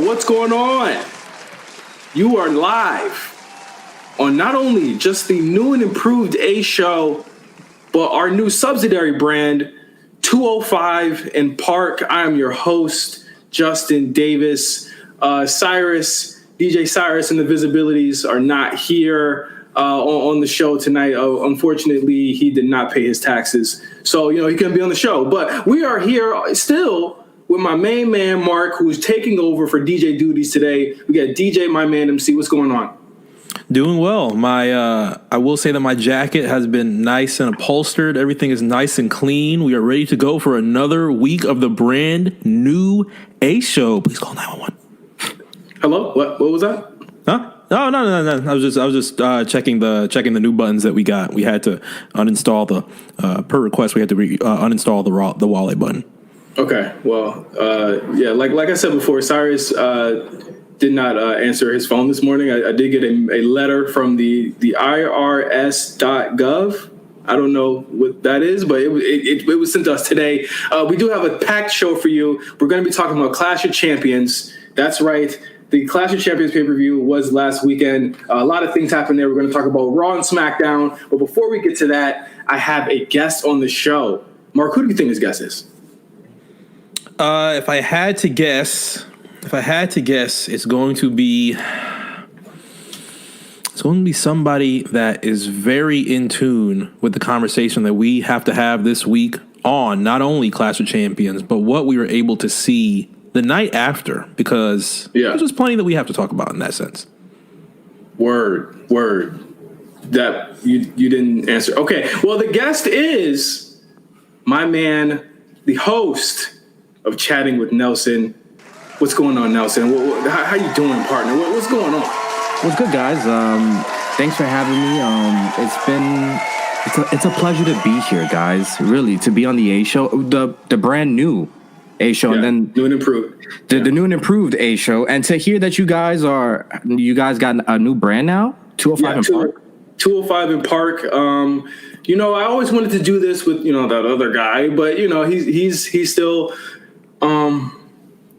what's going on? You are live on not only just the new and improved A Show, but our new subsidiary brand, 205 in Park. I am your host, Justin Davis. DJ Cyrus and the Visibilities are not here on the show tonight. Unfortunately, he did not pay his taxes, so he couldn't be on the show. But we are here still with my main man, Marc, who's taking over for DJ duties today. We got DJ, my man, MC. What's going on? Doing well. I will say that my jacket has been nice and upholstered. Everything is nice and clean. We are ready to go for another week of the brand new A Show. Please call 911. Hello? What was that? Huh? No. I was just checking the new buttons that we got. We had to uninstall per request. We had to uninstall the wallet button. Okay. Well, like I said before, Cyrus did not answer his phone this morning. I did get a letter from the IRS.gov. I don't know what that is, but it was sent to us today. We do have a packed show for you. We're going to be talking about Clash of Champions. That's right. The Clash of Champions pay-per-view was last weekend. A lot of things happened there. We're going to talk about Raw and SmackDown. But before we get to that, I have a guest on the show. Marc, who do you think his guest is? If I had to guess, it's going to be somebody that is very in tune with the conversation that we have to have this week on not only Clash of Champions, but what we were able to see the night after, because there's just plenty that we have to talk about in that sense. Word. That you didn't answer. Okay, well, the guest is my man, the host of Chatting with Nelson. What's going on, Nelson? How you doing, partner? What's going on? What's good, guys? Thanks for having me. It's a pleasure to be here, guys. Really, to be on the A Show, the brand new A Show, and then new and improved. The new and improved A Show, and to hear that you guys got a new brand now, 205 in Park. 205 in Park. I always wanted to do this with that other guy, but he's still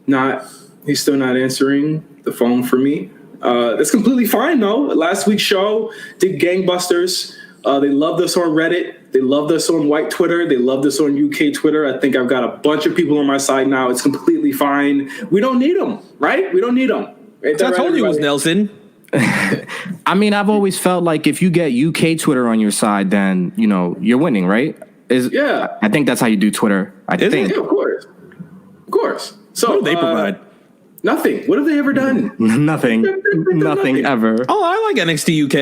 not answering the phone for me. That's completely fine though. Last week's show did gangbusters. They loved us on Reddit. They loved us on white Twitter. They loved us on UK Twitter. I think I've got a bunch of people on my side now. It's completely fine. We don't need them, right? We don't need them. I told you it was Nelson. I mean, I've always felt like if you get UK Twitter on your side, then you're winning, right? I think that's how you do Twitter. I think. Yeah, of course. So what do they provide? Nothing. What have they ever done? Nothing ever. Oh, I like NXT UK.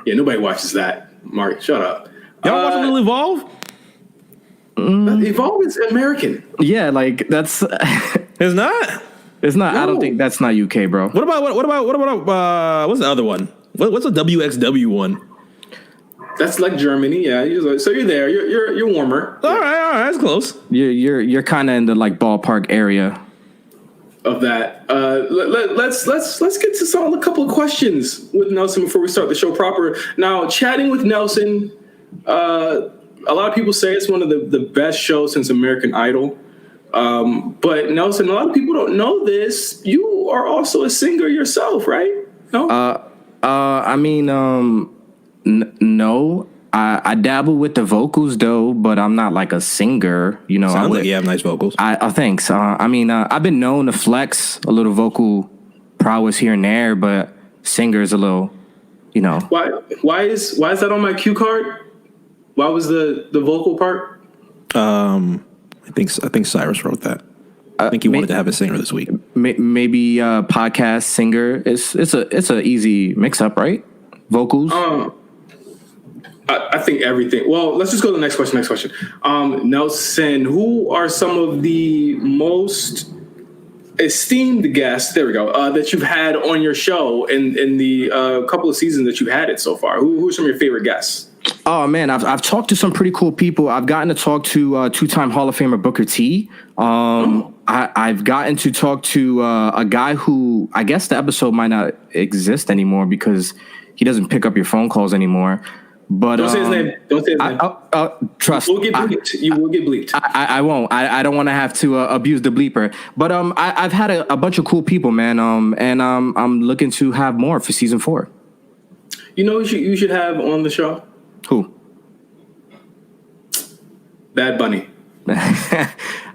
Yeah, nobody watches that. Marc, shut up. Y'all watch a little Evolve? Evolve is American. Yeah, like that's. It's not. It's not. No. I don't think that's not UK, bro. What about what's the other one? What's a WXW one? That's like Germany, yeah. So you're there. You're warmer. All right, that's close. You're kind of in the like ballpark area of that. Let's get to a couple of questions with Nelson before we start the show proper. Now, Chatting with Nelson. A lot of people say it's one of the best shows since American Idol. But Nelson, a lot of people don't know this. You are also a singer yourself, right? No. I mean, no. I dabble with the vocals though, but I'm not like a singer. Sounds like you have nice vocals. Thanks. I've been known to flex a little vocal prowess here and there, but singer is a little, Why is that on my cue card? Why was the vocal part? I think Cyrus wrote that. I think he wanted to have a singer this week. Maybe podcast singer. It's a easy mix up, right? Vocals. I think everything. Well, let's just go to the next question. Nelson, who are some of the most esteemed guests? There we go. That you've had on your show in the couple of seasons that you've had it so far. Who are some of your favorite guests? Oh man, I've talked to some pretty cool people. I've gotten to talk to two-time Hall of Famer Booker T. I've gotten to talk to a guy who I guess the episode might not exist anymore because he doesn't pick up your phone calls anymore. But don't say his name. Don't say his name. Trust. You will get bleeped. You will get bleeped. I won't. I don't want to have to abuse the bleeper. But I've had a bunch of cool people, man. And I'm looking to have more for season 4. You know who you should have on the show? Who? Bad Bunny.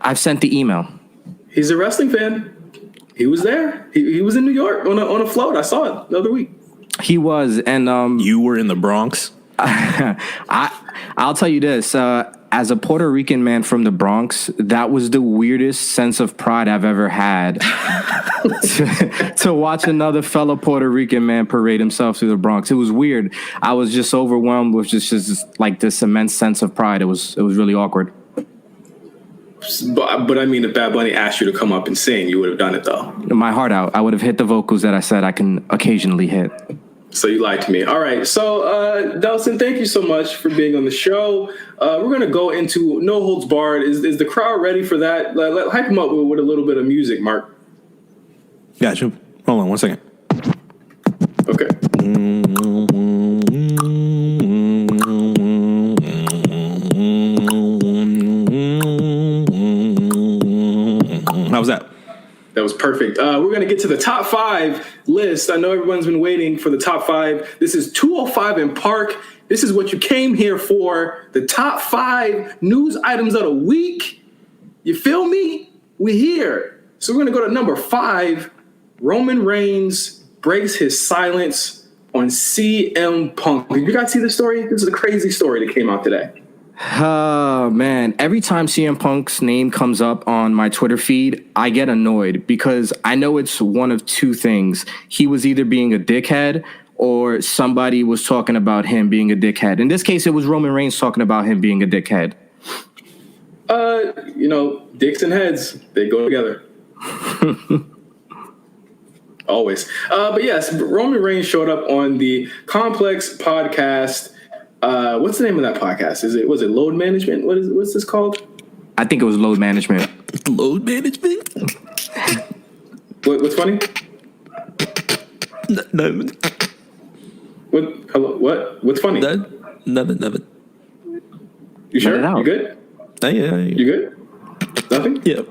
I've sent the email. He's a wrestling fan. He was there. He was in New York on a float. I saw it the other week. He was, and you were in the Bronx. I'll tell you this. As a Puerto Rican man from the Bronx, that was the weirdest sense of pride I've ever had. to watch another fellow Puerto Rican man parade himself through the Bronx. It was weird. I was just overwhelmed with just like this immense sense of pride. It was really awkward. But I mean, if Bad Bunny asked you to come up and sing, you would have done it though. My heart out. I would have hit the vocals that I said I can occasionally hit. So you lied to me. All right. So, Delson, thank you so much for being on the show. We're going to go into No Holds Barred. Is the crowd ready for that? Hype them up with a little bit of music, Marc. Gotcha. Hold on 1 second. Okay. How was that? That was perfect. We're going to get to the top 5 list. I know everyone's been waiting for the top 5. This is 205 in Park. This is what you came here for. The top 5 news items of the week. You feel me? We here. So we're going to go to number 5. Roman Reigns breaks his silence on CM Punk. Did you guys see this story? This is a crazy story that came out today. Oh, man. Every time CM Punk's name comes up on my Twitter feed, I get annoyed because I know it's one of two things. He was either being a dickhead or somebody was talking about him being a dickhead. In this case, it was Roman Reigns talking about him being a dickhead. Dicks and heads, they go together. Always. But yes, Roman Reigns showed up on the Complex podcast. What's the name of that podcast? Was it Load Management? What's this called? I think it was Load Management. Load Management? What's funny? No. Hello? What? What's funny? Nothing. You sure? You good? Yeah. You good? Nothing? Yep.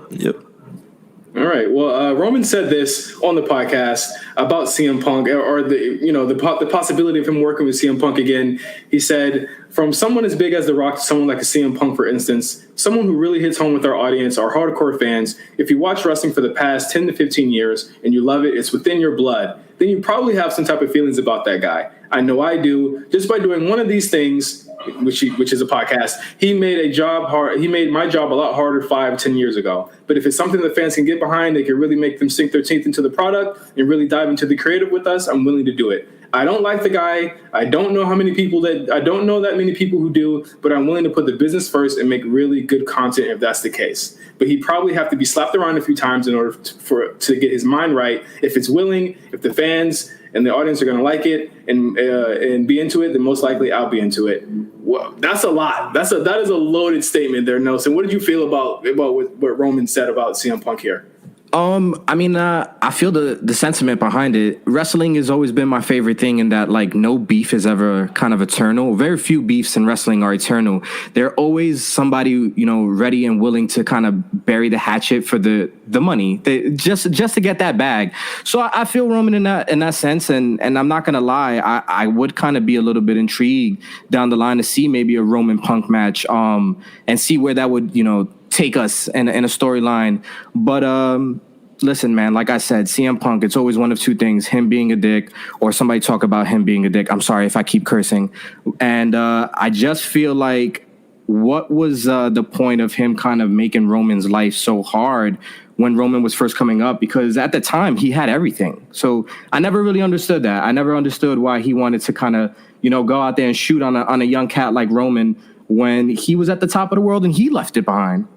All right. Well, Roman said this on the podcast about CM Punk, or the possibility of him working with CM Punk again. He said, from someone as big as The Rock to someone like a CM Punk, for instance, someone who really hits home with our audience, our hardcore fans. If you watch wrestling for the past 10 to 15 years and you love it, it's within your blood, then you probably have some type of feelings about that guy. I know I do. Just by doing one of these things, which is a podcast, he made my job a lot harder 5-10 years ago. But if it's something that fans can get behind, they can really make them sink their teeth into the product and really dive into the creative with us, I'm willing to do it. I don't like the guy. I don't know that many people who do, but I'm willing to put the business first and make really good content if that's the case. But he'd probably have to be slapped around a few times in order to get his mind right. If it's willing, if the fans and the audience are going to like it and be into it, then most likely I'll be into it. Well, that's a lot. That is a loaded statement there, Nelson. What did you feel about what Roman said about CM Punk here? I feel the sentiment behind it. Wrestling has always been my favorite thing in that, like, no beef is ever kind of eternal. Very few beefs in wrestling are eternal. They're always somebody, ready and willing to kind of bury the hatchet for the money, just to get that bag. So I feel Roman in that sense, and I'm not gonna lie, I would kind of be a little bit intrigued down the line to see maybe a Roman Punk match, and see where that would, take us in a storyline. But listen, man, like I said, CM Punk, it's always one of two things: him being a dick or somebody talk about him being a dick. I'm sorry if I keep cursing. And I just feel like, what was the point of him kind of making Roman's life so hard when Roman was first coming up? Because at the time he had everything. So I never really understood that. I never understood why he wanted to kind of, go out there and shoot on a young cat like Roman when he was at the top of the world and he left it behind.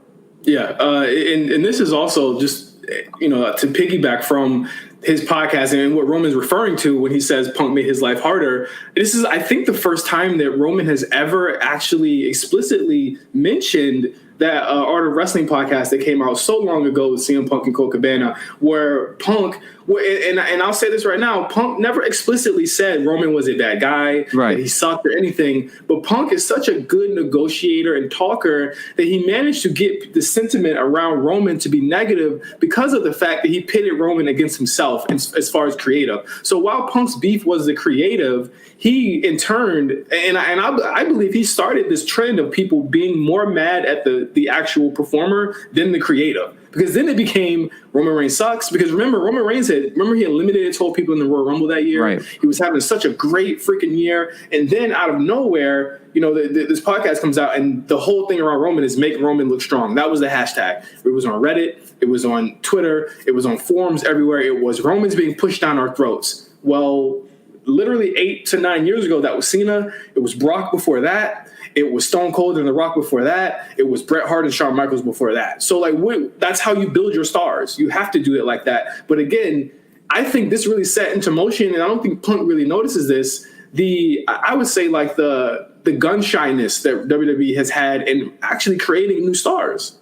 Yeah, and this is also just, to piggyback from his podcast and what Roman's referring to when he says Punk made his life harder. This is, I think, the first time that Roman has ever actually explicitly mentioned that Art of Wrestling podcast that came out so long ago with CM Punk and Cole Cabana, where Punk Well, and I'll say this right now, Punk never explicitly said Roman was a bad guy, right? That he sucked or anything. But Punk is such a good negotiator and talker that he managed to get the sentiment around Roman to be negative because of the fact that he pitted Roman against himself as far as creative. So while Punk's beef was the creative, he in turn, and I believe he started this trend of people being more mad at the actual performer than the creative. Because then it became Roman Reigns sucks. Because remember, Roman Reigns he eliminated 12 people in the Royal Rumble that year. Right. He was having such a great freaking year. And then out of nowhere, this podcast comes out and the whole thing around Roman is make Roman look strong. That was the hashtag. It was on Reddit. It was on Twitter. It was on forums everywhere. It was Roman's being pushed down our throats. Well, literally 8 to 9 years ago, that was Cena. It was Brock before that. It was Stone Cold and The Rock before that. It was Bret Hart and Shawn Michaels before that. So, that's how you build your stars. You have to do it like that. But again, I think this really set into motion, and I don't think Punk really notices this. I would say the gun shyness that WWE has had in actually creating new stars.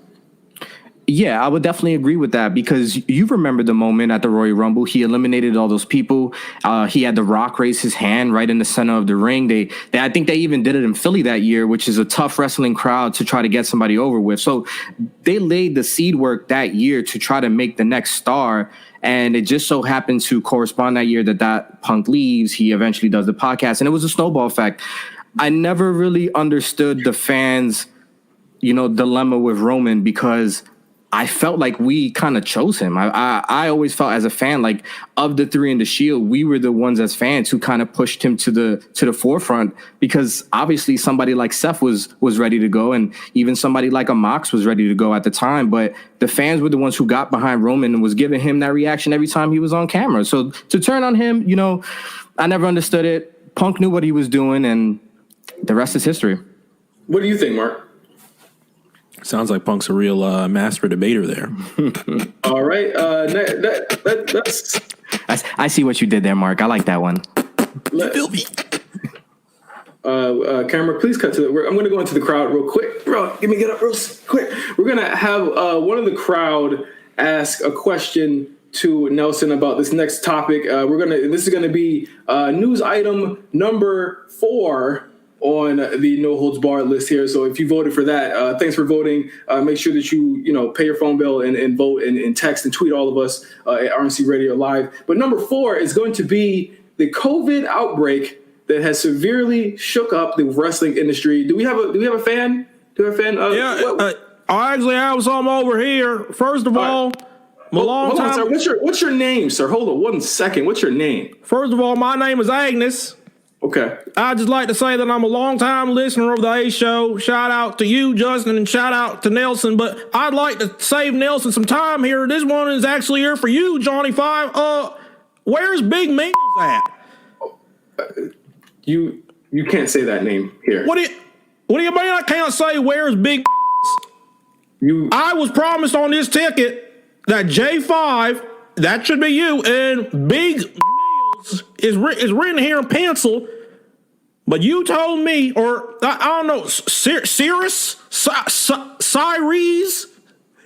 Yeah, I would definitely agree with that because you remember the moment at the Royal Rumble. He eliminated all those people. He had The Rock raise his hand right in the center of the ring. I think they even did it in Philly that year, which is a tough wrestling crowd to try to get somebody over with. So they laid the seed work that year to try to make the next star. And it just so happened to correspond that year that Punk leaves. He eventually does the podcast, and it was a snowball effect. I never really understood the fans, dilemma with Roman because I felt like we kind of chose him. I always felt as a fan, like of the three in the Shield, we were the ones as fans who kind of pushed him to the forefront because obviously somebody like Seth was ready to go, and even somebody like a Mox was ready to go at the time. But the fans were the ones who got behind Roman and was giving him that reaction every time he was on camera. So to turn on him, I never understood it. Punk knew what he was doing, and the rest is history. What do you think, Mark? Sounds like Punk's a real master debater there. All right. That's. I see what you did there, Mark. I like that one. Filthy. Camera, please cut to I'm going to go into the crowd real quick. Bro, get up real quick. We're going to have one of the crowd ask a question to Nelson about this next topic. This is going to be news item number 4 on the No Holds Barred list here. So if you voted for that, thanks for voting. Make sure that you pay your phone bill and vote and text and tweet all of us at RNC Radio Live. But number 4 is going to be the COVID outbreak that has severely shook up the wrestling industry. Do we have a fan? Do we have a fan? I actually have some over here. First of all, hold on, sir. What's your name, sir? Hold on 1 second. What's your name? First of all, my name is Agnes. Okay. I'd just like to say that I'm a longtime listener of the A Show. Shout out to you, Justin, and shout out to Nelson. But I'd like to save Nelson some time here. This one is actually here for you, Johnny Five. Where's Big Meals at? You can't say that name here. What do you mean I can't say where's Big? I was promised on this ticket that J5, that should be you, and Big Meals is written here in pencil. But you told me, or I don't know, Cyrus,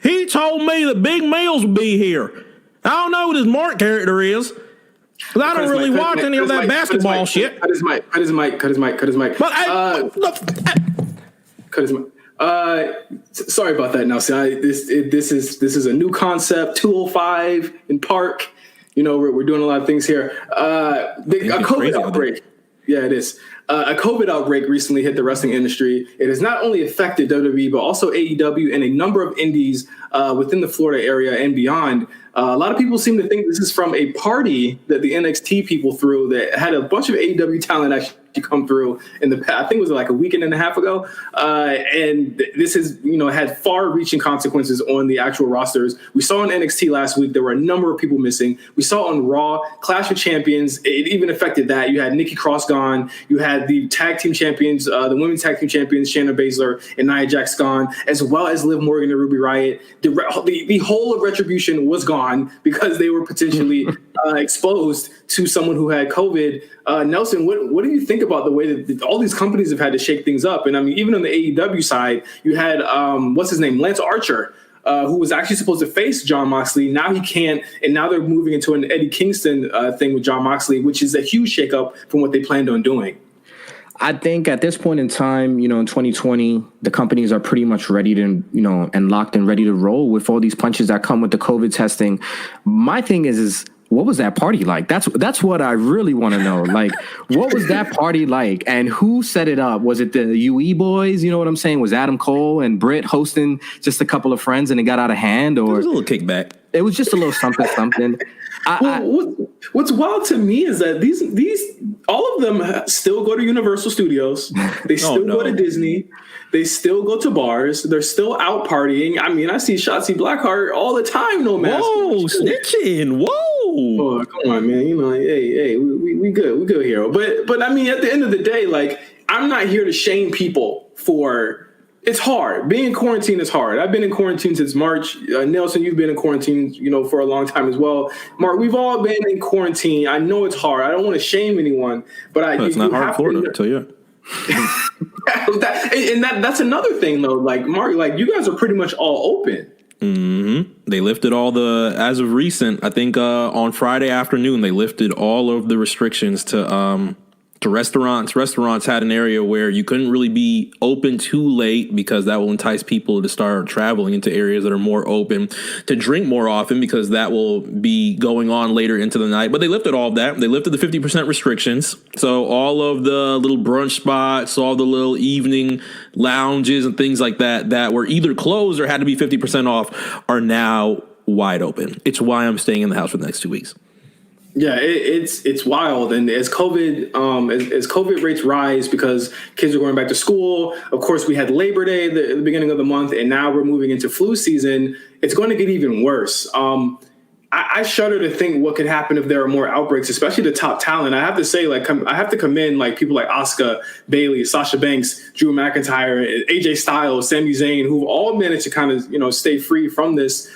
he told me that Big Meals would be here. I don't know who this Marc character is, because I don't really watch any of that basketball shit. Cut his mic. Cut his mic. But cut his mic. Sorry about that, Nelson. This is a new concept. 205 in Park. We're doing a lot of things here. A COVID outbreak. Yeah, it is. A COVID outbreak recently hit the wrestling industry. It has not only affected WWE, but also AEW and a number of indies within the Florida area and beyond. A lot of people seem to think this is from a party that the NXT people threw that had a bunch of AEW talent actually come through in the past. I think it was like a weekend and a half ago. And this has, had far-reaching consequences on the actual rosters. We saw in NXT last week, there were a number of people missing. We saw on Raw, Clash of Champions, it even affected that. You had Nikki Cross gone. You had the tag team champions, the women's tag team champions, Shayna Baszler and Nia Jax gone, as well as Liv Morgan and Ruby Riott. The whole of Retribution was gone because they were potentially exposed to someone who had COVID. Nelson, what do you think about the way that all these companies have had to shake things up? And I mean, even on the AEW side, you had, what's his name? Lance Archer who was actually supposed to face Jon Moxley. Now he can't, and now they're moving into an Eddie Kingston thing with Jon Moxley, which is a huge shakeup from what they planned on doing. I think at this point in time, in 2020, the companies are pretty much ready to, and locked and ready to roll with all these punches that come with the COVID testing. My thing is what was that party like? That's what I really want to know. Like, what was that party like, and who set it up? Was it the UE boys? You know what I'm saying? Was Adam Cole and Britt hosting just a couple of friends and it got out of hand, or It was a little kickback. it was just a little something? What's wild to me is that these all of them still go to Universal Studios. They still go to Disney. They still go to bars. They're still out partying. I mean, I see Shotzi Blackheart all the time, no mask. Whoa, snitching! Whoa! Oh, come on, man. Hey, we good here. But I mean, at the end of the day, like, I'm not here to shame people for. It's hard. Being in quarantine is hard. I've been in quarantine since March. Nelson, you've been in quarantine, for a long time as well. Mark, we've all been in quarantine. I know it's hard. I don't want to shame anyone, but It's not hard in Florida, I tell you. That's another thing, though. Like, Mark, like, you guys are pretty much all open. Mm-hmm. They lifted as of recent, I think on Friday afternoon, they lifted all of the restrictions to restaurants. Restaurants had an area where you couldn't really be open too late because that will entice people to start traveling into areas that are more open, to drink more often because that will be going on later into the night. But they lifted all of that. They lifted the 50% restrictions. So all of the little brunch spots, all the little evening lounges and things like that were either closed or had to be 50% off are now wide open. It's why I'm staying in the house for the next 2 weeks. Yeah, it's wild, and as COVID rates rise because kids are going back to school. Of course, we had Labor Day at the beginning of the month, and now we're moving into flu season. It's going to get even worse. I shudder to think what could happen if there are more outbreaks, especially the top talent. I have to say, I have to commend people like Asuka, Bayley, Sasha Banks, Drew McIntyre, AJ Styles, Sami Zayn, who all managed to kind of stay free from this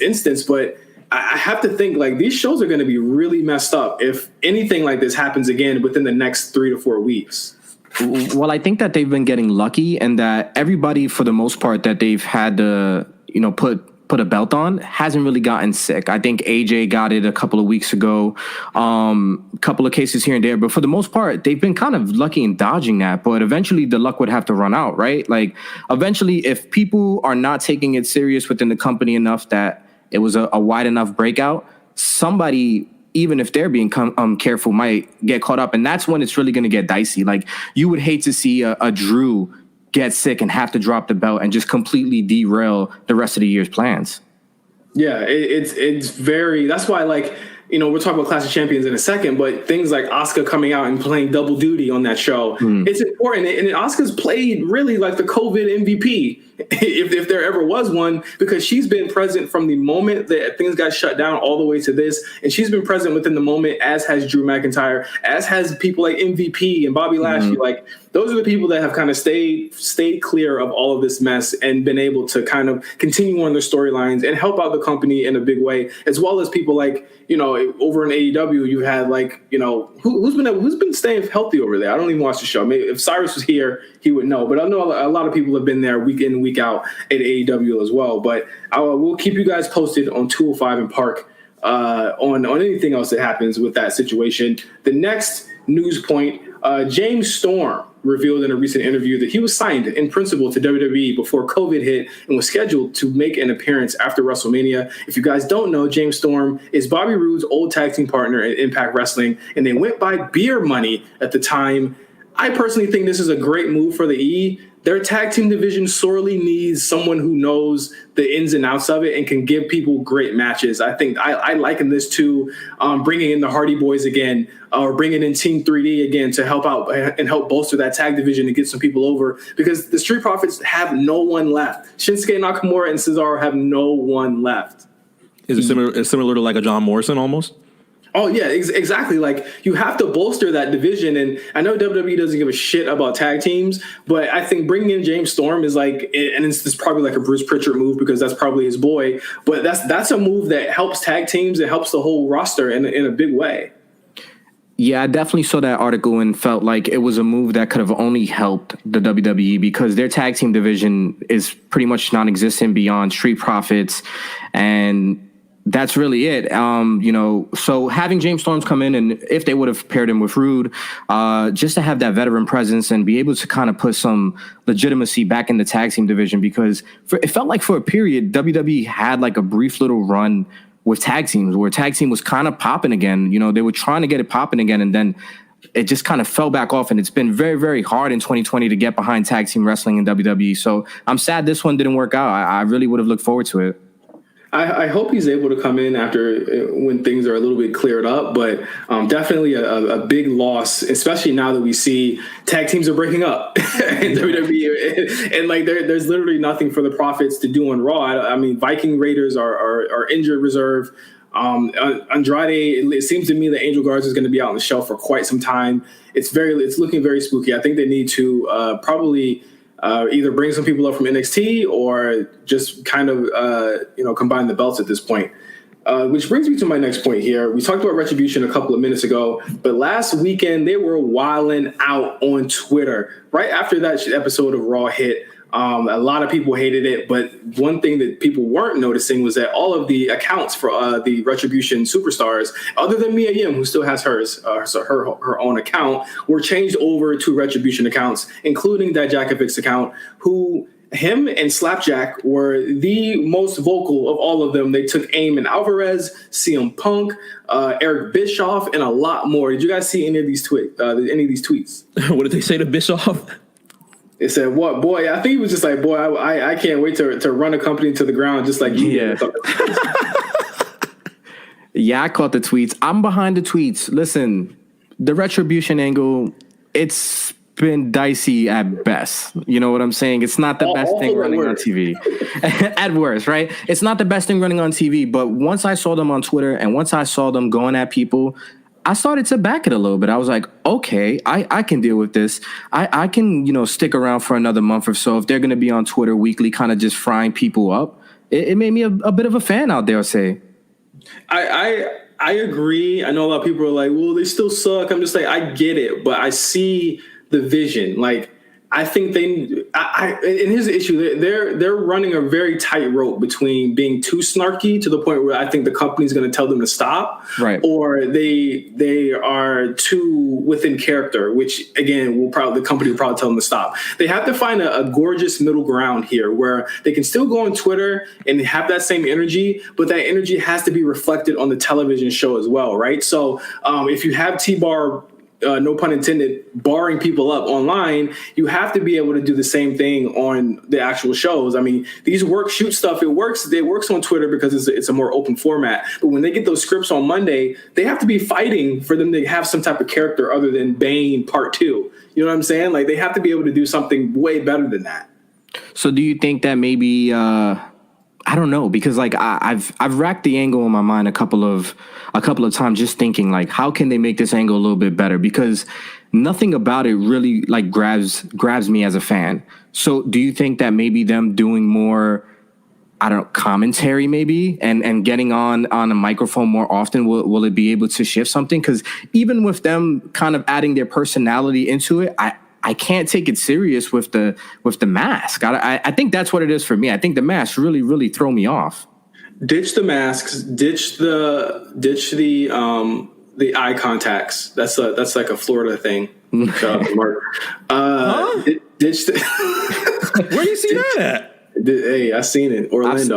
instance, but. I have to think these shows are going to be really messed up if anything like this happens again within the next 3 to 4 weeks. Well, I think that they've been getting lucky, and that everybody, for the most part, that they've had to, put a belt on hasn't really gotten sick. I think AJ got it a couple of weeks ago, couple of cases here and there, but for the most part, they've been kind of lucky in dodging that. But eventually the luck would have to run out, right? Like, eventually, if people are not taking it serious within the company enough that it was a wide enough breakout, somebody, even if they're being careful, might get caught up. And that's when it's really going to get dicey. Like, you would hate to see a Drew get sick and have to drop the belt and just completely derail the rest of the year's plans. Yeah, it's very, that's why, we're talking about Clash of Champions in a second, but things like Asuka coming out and playing double duty on that show, it's important. And Asuka's played really like the COVID MVP, if there ever was one, because she's been present from the moment that things got shut down all the way to this. And she's been present within the moment, as has Drew McIntyre, as has people like MVP and Bobby Lashley. Those are the people that have kind of stayed clear of all of this mess and been able to kind of continue on their storylines and help out the company in a big way, as well as people over in AEW, you had who's been staying healthy over there. I don't even watch the show. Maybe if Cyrus was here, he would know. But I know a lot of people have been there week in and week out at AEW as well. But we'll keep you guys posted on 205 and Park on anything else that happens with that situation. The next news point, James Storm revealed in a recent interview that he was signed in principle to WWE before COVID hit and was scheduled to make an appearance after WrestleMania. If you guys don't know, James Storm is Bobby Roode's old tag team partner at Impact Wrestling, and they went by Beer Money at the time. I personally think this is a great move for the E. Their tag team division sorely needs someone who knows the ins and outs of it and can give people great matches. I think I liken this to bringing in the Hardy Boys again, or bringing in Team 3D again to help out and help bolster that tag division and get some people over, because the Street Profits have no one left. Shinsuke Nakamura and Cesaro have no one left. Is it similar to like a John Morrison almost? Oh, yeah, exactly. You have to bolster that division. And I know WWE doesn't give a shit about tag teams, but I think bringing in James Storm is and it's probably a Bruce Pritchard move because that's probably his boy. But that's a move that helps tag teams. It helps the whole roster in a big way. Yeah, I definitely saw that article and felt like it was a move that could have only helped the WWE because their tag team division is pretty much non-existent beyond Street Profits, and that's really it. So having James Storms come in, and if they would have paired him with Rude, just to have that veteran presence and be able to kind of put some legitimacy back in the tag team division, because it felt like for a period, WWE had like a brief little run with tag teams where tag team was kind of popping again. They were trying to get it popping again, and then it just kind of fell back off. And it's been very, very hard in 2020 to get behind tag team wrestling in WWE. So I'm sad this one didn't work out. I really would have looked forward to it. I hope he's able to come in after when things are a little bit cleared up, but definitely a big loss, especially now that we see tag teams are breaking up in WWE, and like there's literally nothing for the Profits to do on Raw. I mean, Viking Raiders are injured reserve. Andrade, it seems to me that Angel Garza is going to be out on the shelf for quite some time. It's looking very spooky. I think they need to probably either bring some people up from NXT or just kind of, combine the belts at this point. Which brings me to my next point here. We talked about Retribution a couple of minutes ago, but last weekend they were wilding out on Twitter. Right after that episode of Raw hit, a lot of people hated it, but one thing that people weren't noticing was that all of the accounts for the Retribution superstars, other than Mia Yim, who still has her own account, were changed over to Retribution accounts, including Dijakovic's account, who him and Slapjack were the most vocal of all of them. They took aim at Alvarez, CM Punk, Eric Bischoff, and a lot more. Did you guys see any of these tweets? What did they say to Bischoff? It said, "What, boy?" I think he was just like, "Boy, I can't wait to run a company to the ground just like you did." Yeah, I caught the tweets. I'm behind the tweets. Listen, the Retribution angle, it's been dicey at best. You know what I'm saying? It's not the best thing running on TV. At worst, right? It's not the best thing running on TV. But once I saw them on Twitter and once I saw them going at people, I started to back it a little bit. I was like, okay, I can deal with this. I can, stick around for another month or so if they're going to be on Twitter weekly, kind of just frying people up. It made me a bit of a fan out there, say. I agree. I know a lot of people are like, well, they still suck. I'm just like, I get it, but I see the vision. Like, I think and here's the issue. They're running a very tightrope between being too snarky to the point where I think the company's going to tell them to stop, right? Or they are too within character, which again the company will probably tell them to stop. They have to find a gorgeous middle ground here where they can still go on Twitter and have that same energy, but that energy has to be reflected on the television show as well, right? So if you have T-Bar, no pun intended, barring people up online, you have to be able to do the same thing on the actual shows. I mean, these shoot stuff, it works on Twitter because it's a more open format. But when they get those scripts on Monday, they have to be fighting for them to have some type of character other than Bane Part 2. You know what I'm saying? Like, they have to be able to do something way better than that. So do you think that maybe I don't know, because like I've racked the angle in my mind a couple of times, just thinking like, how can they make this angle a little bit better? Because nothing about it really like grabs me as a fan. So do you think that maybe them doing more, I don't know, commentary maybe and getting on a microphone more often, will it be able to shift something? Because even with them kind of adding their personality into it, I can't take it serious with the mask. I think that's what it is for me. I think the masks really, really throw me off. Ditch the masks. Ditch the eye contacts. That's like a Florida thing. Shout out to Marc. Ditch the. Where do you see that at? Hey, I've seen it. Orlando.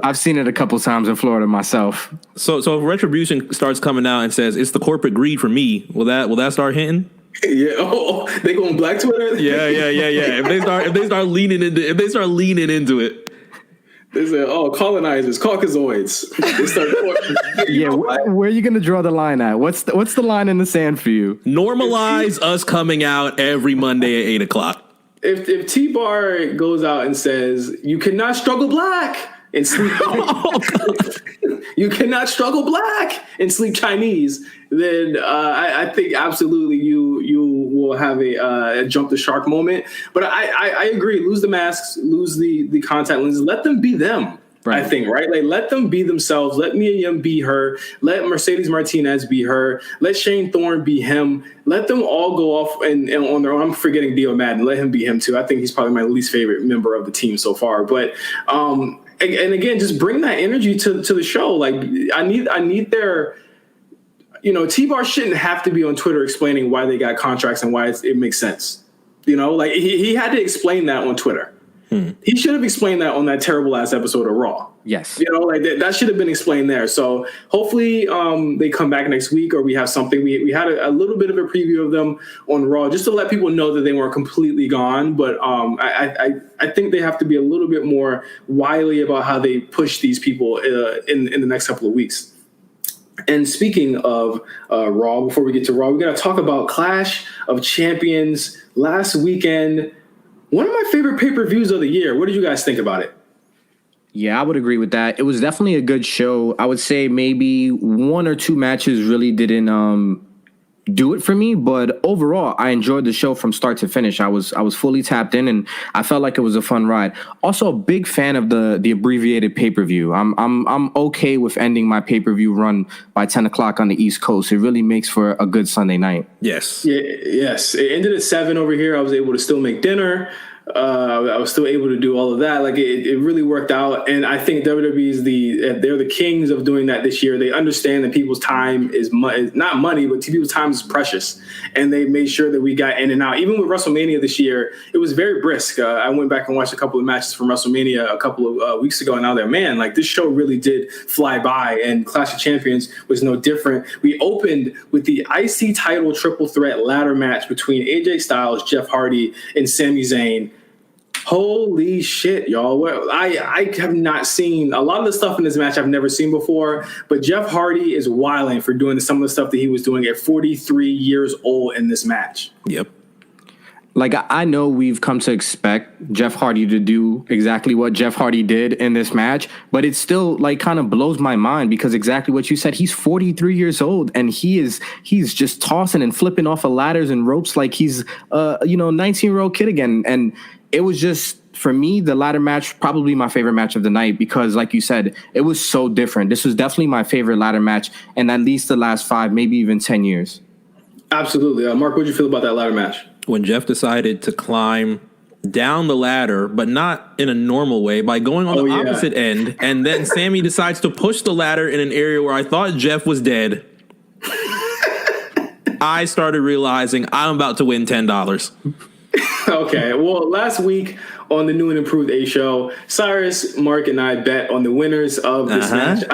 I've seen it a couple times in Florida myself. So if Retribution starts coming out and says it's the corporate greed for me, will that start hinting? Yeah. Oh, they go on Black Twitter. Yeah. If they start leaning into it, they say, "Oh, colonizers, Caucasoids." They start. Yeah. Where are you going to draw the line at? What's the line in the sand for you? Normalize us coming out every Monday at 8:00. If T-Bar goes out and says, "You cannot struggle black and sleep," you cannot struggle black and sleep Chinese, then I think absolutely you will have a jump the shark moment. But I agree. Lose the masks, lose the contact lenses. Let them be them. Right. I think, right? Like, let them be themselves. Let Mia Yim be her. Let Mercedes Martinez be her. Let Shane Thorne be him. Let them all go off and on their own. I'm forgetting Dio Madden. Let him be him too. I think he's probably my least favorite member of the team so far. But and again, just bring that energy to the show. Like, I need their, T-Bar shouldn't have to be on Twitter explaining why they got contracts and why it makes sense. Like he had to explain that on Twitter. He should have explained that on that terrible ass episode of Raw. Yes. Like that should have been explained there. So hopefully they come back next week, or we have something. We had a little bit of a preview of them on Raw just to let people know that they weren't completely gone. But I think they have to be a little bit more wily about how they push these people in the next couple of weeks. And speaking of Raw, before we get to Raw, we got to talk about Clash of Champions last weekend. One of my favorite pay-per-views of the year. What did you guys think about it? Yeah, I would agree with that. It was definitely a good show. I would say maybe one or two matches really didn't do it for me, but overall, I enjoyed the show from start to finish. I was fully tapped in, and I felt like it was a fun ride. Also, a big fan of the abbreviated pay-per-view. I'm okay with ending my pay-per-view run by 10 o'clock on the East Coast. It really makes for a good Sunday night. Yes. Yeah, yes. It ended at 7 over here. I was able to still make dinner. I was still able to do all of that. Like it really worked out, and I think WWE they're the kings of doing that this year. They understand that people's time is not money, but people's time is precious, and they made sure that we got in and out. Even with WrestleMania this year, it was very brisk. I went back and watched a couple of matches from WrestleMania a couple of weeks ago, and like this show really did fly by. And Clash of Champions was no different. We opened with the IC title triple threat ladder match between AJ Styles, Jeff Hardy, and Sami Zayn. Holy shit, y'all. I have not seen a lot of the stuff in this match I've never seen before, but Jeff Hardy is wilding for doing some of the stuff that he was doing at 43 years old in this match. Yep. Like, I know we've come to expect Jeff Hardy to do exactly what Jeff Hardy did in this match, but it still like kind of blows my mind because exactly what you said, he's 43 years old and he's just tossing and flipping off of ladders and ropes like he's a 19-year-old kid again. And it was just, for me, the ladder match, probably my favorite match of the night because, like you said, it was so different. This was definitely my favorite ladder match in at least the last 5, maybe even 10 years. Absolutely. Mark, what did you feel about that ladder match? When Jeff decided to climb down the ladder, but not in a normal way, by going on the opposite end, and then Sami decides to push the ladder in an area where I thought Jeff was dead, I started realizing I'm about to win $10. Okay, well, last week on the new and improved A show, Cyrus, Mark, and I bet on the winners of this match.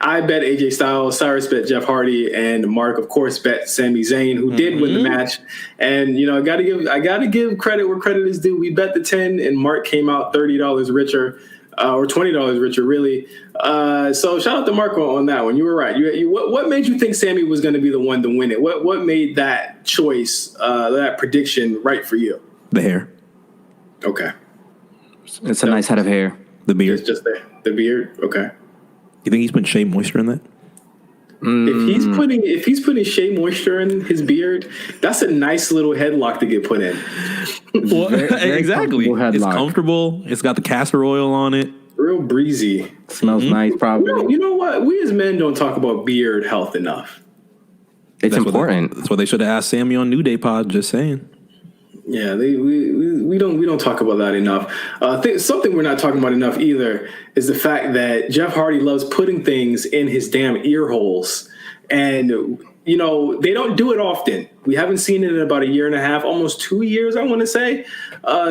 I bet AJ Styles, Cyrus bet Jeff Hardy, and Mark, of course, bet Sami Zayn, who did win the match. And I gotta give credit where credit is due. We bet the 10, and Mark came out $30 richer. Or $20 richer, really. So shout out to Mark on that one. You were right. What made you think Sami was going to be the one to win it? What made that choice, that prediction, right for you? The hair. Okay. It's a nice head of hair. The beard. It's just the beard. Okay. You think he's putting shea moisture in that? If he's putting shea moisture in his beard, that's a nice little headlock to get put in. Well, very exactly. It's comfortable. It's got the castor oil on it. Real breezy. Smells nice, probably. You know what? We as men don't talk about beard health enough. It's important. That's what they should have asked Sami on New Day Pod. Just saying. Yeah, we don't talk about that enough. Something we're not talking about enough either is the fact that Jeff Hardy loves putting things in his damn ear holes, and they don't do it often. We haven't seen it in about 1.5 years, almost 2 years, I want to say,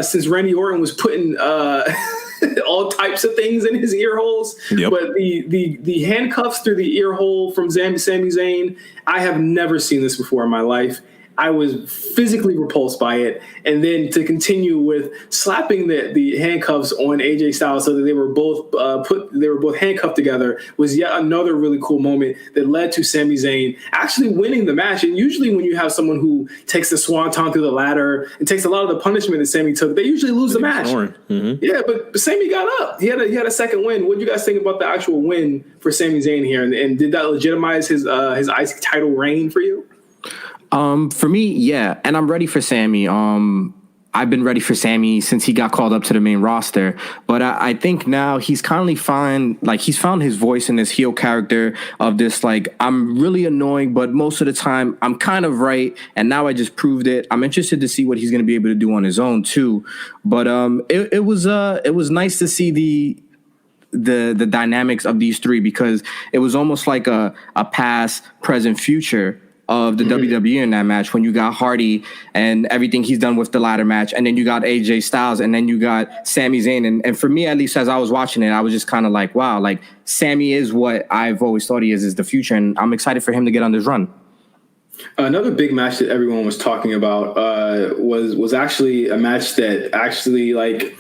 since Randy Orton was putting all types of things in his ear holes. Yep. But the handcuffs through the ear hole from Sami Zayn, I have never seen this before in my life. I was physically repulsed by it. And then to continue with slapping the handcuffs on AJ Styles so that they were both handcuffed together was yet another really cool moment that led to Sami Zayn actually winning the match. And usually when you have someone who takes the swanton through the ladder and takes a lot of the punishment that Sami took, they usually lose the match. Mm-hmm. Yeah, but Sami got up. He had a second win. What do you guys think about the actual win for Sami Zayn here? And did that legitimize his IC title reign for you? For me, yeah, and I'm ready for Sami. I've been ready for Sammy since he got called up to the main roster. But I think now he's he's found his voice in this heel character of this, like, I'm really annoying, but most of the time I'm kind of right. And now I just proved it. I'm interested to see what he's going to be able to do on his own too. But it was nice to see the dynamics of these three, because it was almost like a past, present, future of the WWE in that match, when you got Hardy and everything he's done with the ladder match, and then you got AJ Styles, and then you got Sami Zayn. And for me, at least, as I was watching it, I was just kind of like, wow, like, Sammy is what I've always thought he is the future, and I'm excited for him to get on this run. Another big match that everyone was talking about was actually a match that actually, like,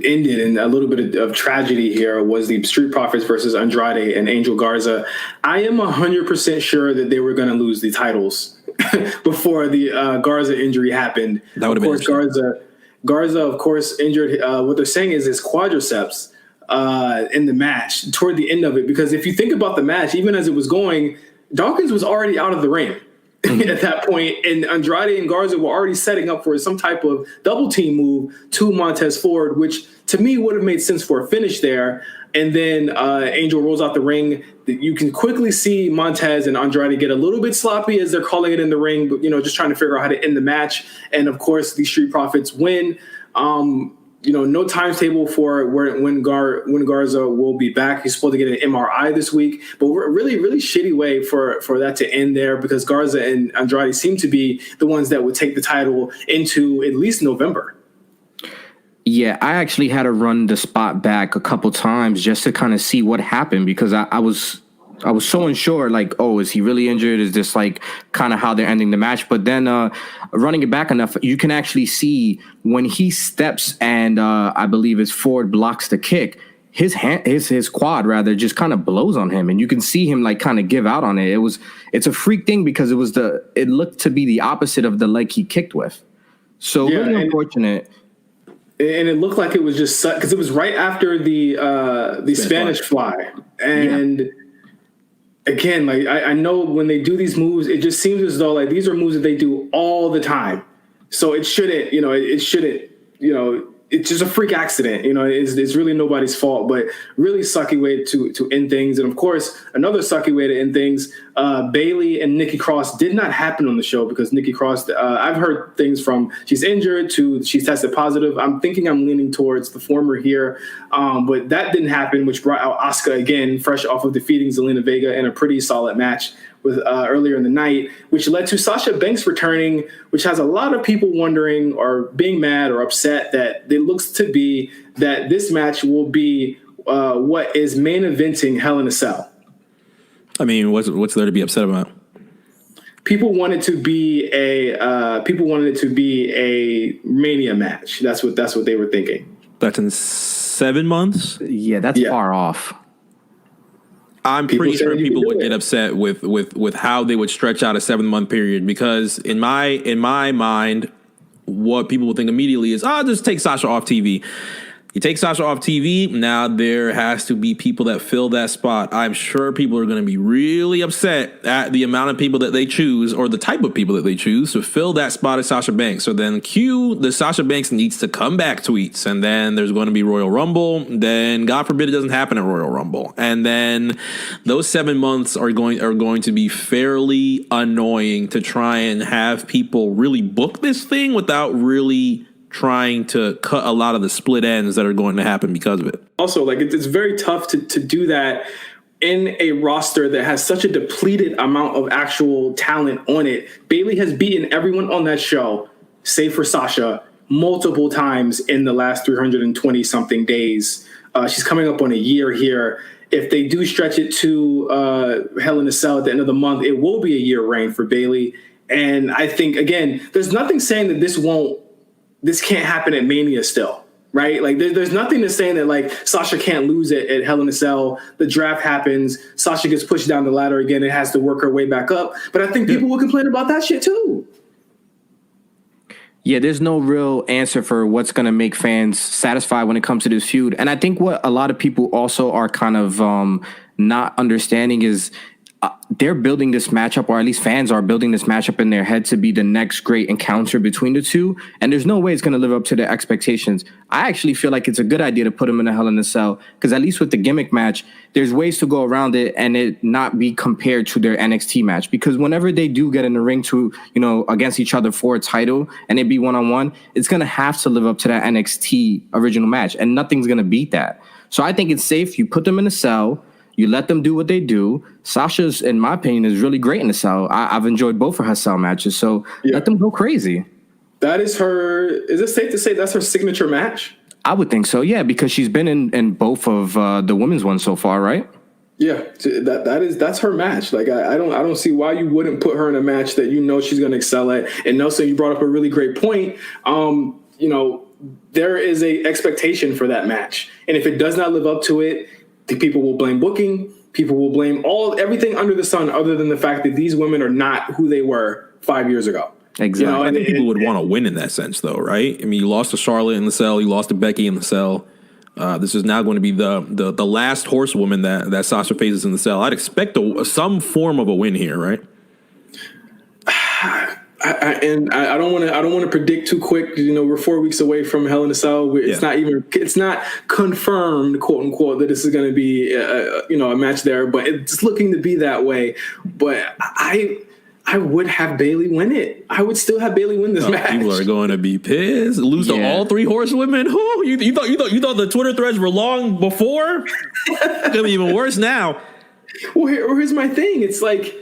ended in a little bit of tragedy here. Was the Street Profits versus Andrade and Angel Garza. I am 100% sure that they were going to lose the titles before the Garza injury happened. That would have been Garza, of course, injured. What they're saying is his quadriceps in the match toward the end of it. Because if you think about the match, even as it was going, Dawkins was already out of the ring at that point, and Andrade and Garza were already setting up for some type of double team move to Montez Ford, which to me would have made sense for a finish there. And then Angel rolls out the ring. You can quickly see Montez and Andrade get a little bit sloppy as they're calling it in the ring, but, just trying to figure out how to end the match. And of course, the Street Profits win. No timetable for when Garza will be back. He's supposed to get an MRI this week, but we're a really, really shitty way for that to end there, because Garza and Andrade seem to be the ones that would take the title into at least November. Yeah, I actually had to run the spot back a couple times just to kind of see what happened, because I was so unsure, like, oh, is he really injured? Is this like kind of how they're ending the match? But then running it back enough, you can actually see when he steps and I believe his Ford blocks the kick, his quad rather just kind of blows on him, and you can see him like kind of give out on it. It's a freak thing, because it looked to be the opposite of the leg he kicked with. So yeah, really unfortunate. And it looked like it was just because it was right after the Spanish fly. And yeah. Again, like, I know when they do these moves, it just seems as though like these are moves that they do all the time. So it shouldn't, it's just a freak accident. It's really nobody's fault, but really sucky way to end things. And of course, another sucky way to end things, Bayley and Nikki Cross did not happen on the show, because Nikki Cross, I've heard things from she's injured to she's tested positive. I'm leaning towards the former here, but that didn't happen, which brought out Asuka again, fresh off of defeating Zelina Vega in a pretty solid match with earlier in the night, which led to Sasha Banks returning, which has a lot of people wondering or being mad or upset that it looks to be that this match will be what is main eventing Hell in a Cell. I mean, what's there to be upset about? People wanted it to be a Mania match. That's what they were thinking. That's in 7 months. Yeah, that's far off. I'm pretty sure people would get upset with how they would stretch out a 7-month period, because in my mind, what people would think immediately is, just take Sasha off TV. You take Sasha off TV, now there has to be people that fill that spot. I'm sure people are going to be really upset at the amount of people that they choose, or the type of people that they choose to fill that spot as Sasha Banks. So then cue the Sasha Banks needs to come back tweets, and then there's going to be Royal Rumble. Then God forbid it doesn't happen at Royal Rumble. And then those 7 months are going to be fairly annoying to try and have people really book this thing without really trying to cut a lot of the split ends that are going to happen because of it. Also, like, it's very tough to do that in a roster that has such a depleted amount of actual talent on it. Bayley has beaten everyone on that show, save for Sasha, multiple times in the last 320 something days. She's coming up on a year here. If they do stretch it to Hell in a Cell at the end of the month, it will be a year reign for Bayley. And I think, again, there's nothing saying that this can't happen at Mania still, right? Like, there's nothing that's saying that, like, Sasha can't lose it at Hell in a Cell. The draft happens. Sasha gets pushed down the ladder again and has to work her way back up. But I think people will complain about that shit too. Yeah, there's no real answer for what's going to make fans satisfied when it comes to this feud. And I think what a lot of people also are kind of not understanding is they're building this matchup, or at least fans are building this matchup in their head to be the next great encounter between the two. And there's no way it's going to live up to their expectations. I actually feel like it's a good idea to put them in a Hell in a Cell, because at least with the gimmick match, there's ways to go around it and it not be compared to their NXT match. Because whenever they do get in the ring to, against each other for a title and it be one-on-one, it's going to have to live up to that NXT original match, and nothing's going to beat that. So I think it's safe. You put them in a cell. You let them do what they do. Sasha's, in my opinion, is really great in the cell. I've enjoyed both of her cell matches, so let them go crazy. That is her. Is it safe to say that's her signature match? I would think so, yeah, because she's been in both of the women's ones so far, right? Yeah, that's her match. Like I don't see why you wouldn't put her in a match that she's going to excel at. And Nelson, you brought up a really great point. There is a expectation for that match, and if it does not live up to it, the people will blame booking. People will blame everything under the sun, other than the fact that these women are not who they were 5 years ago. Exactly. I think people would want to win in that sense, though, right? I mean, you lost to Charlotte in the cell, you lost to Becky in the cell. This is now going to be the last horsewoman that Sasha faces in the cell. I'd expect some form of a win here, right? I don't want to predict too quick. We're 4 weeks away from Hell in a Cell. It's not confirmed, quote unquote, that this is going to be a match there, but it's looking to be that way. But I would have Bayley win it. I would still have Bayley win this match. People are going to be pissed. Lose to all three horsewomen. Who you thought the Twitter threads were long before? It's gonna be even worse now. Well, here's my thing. It's like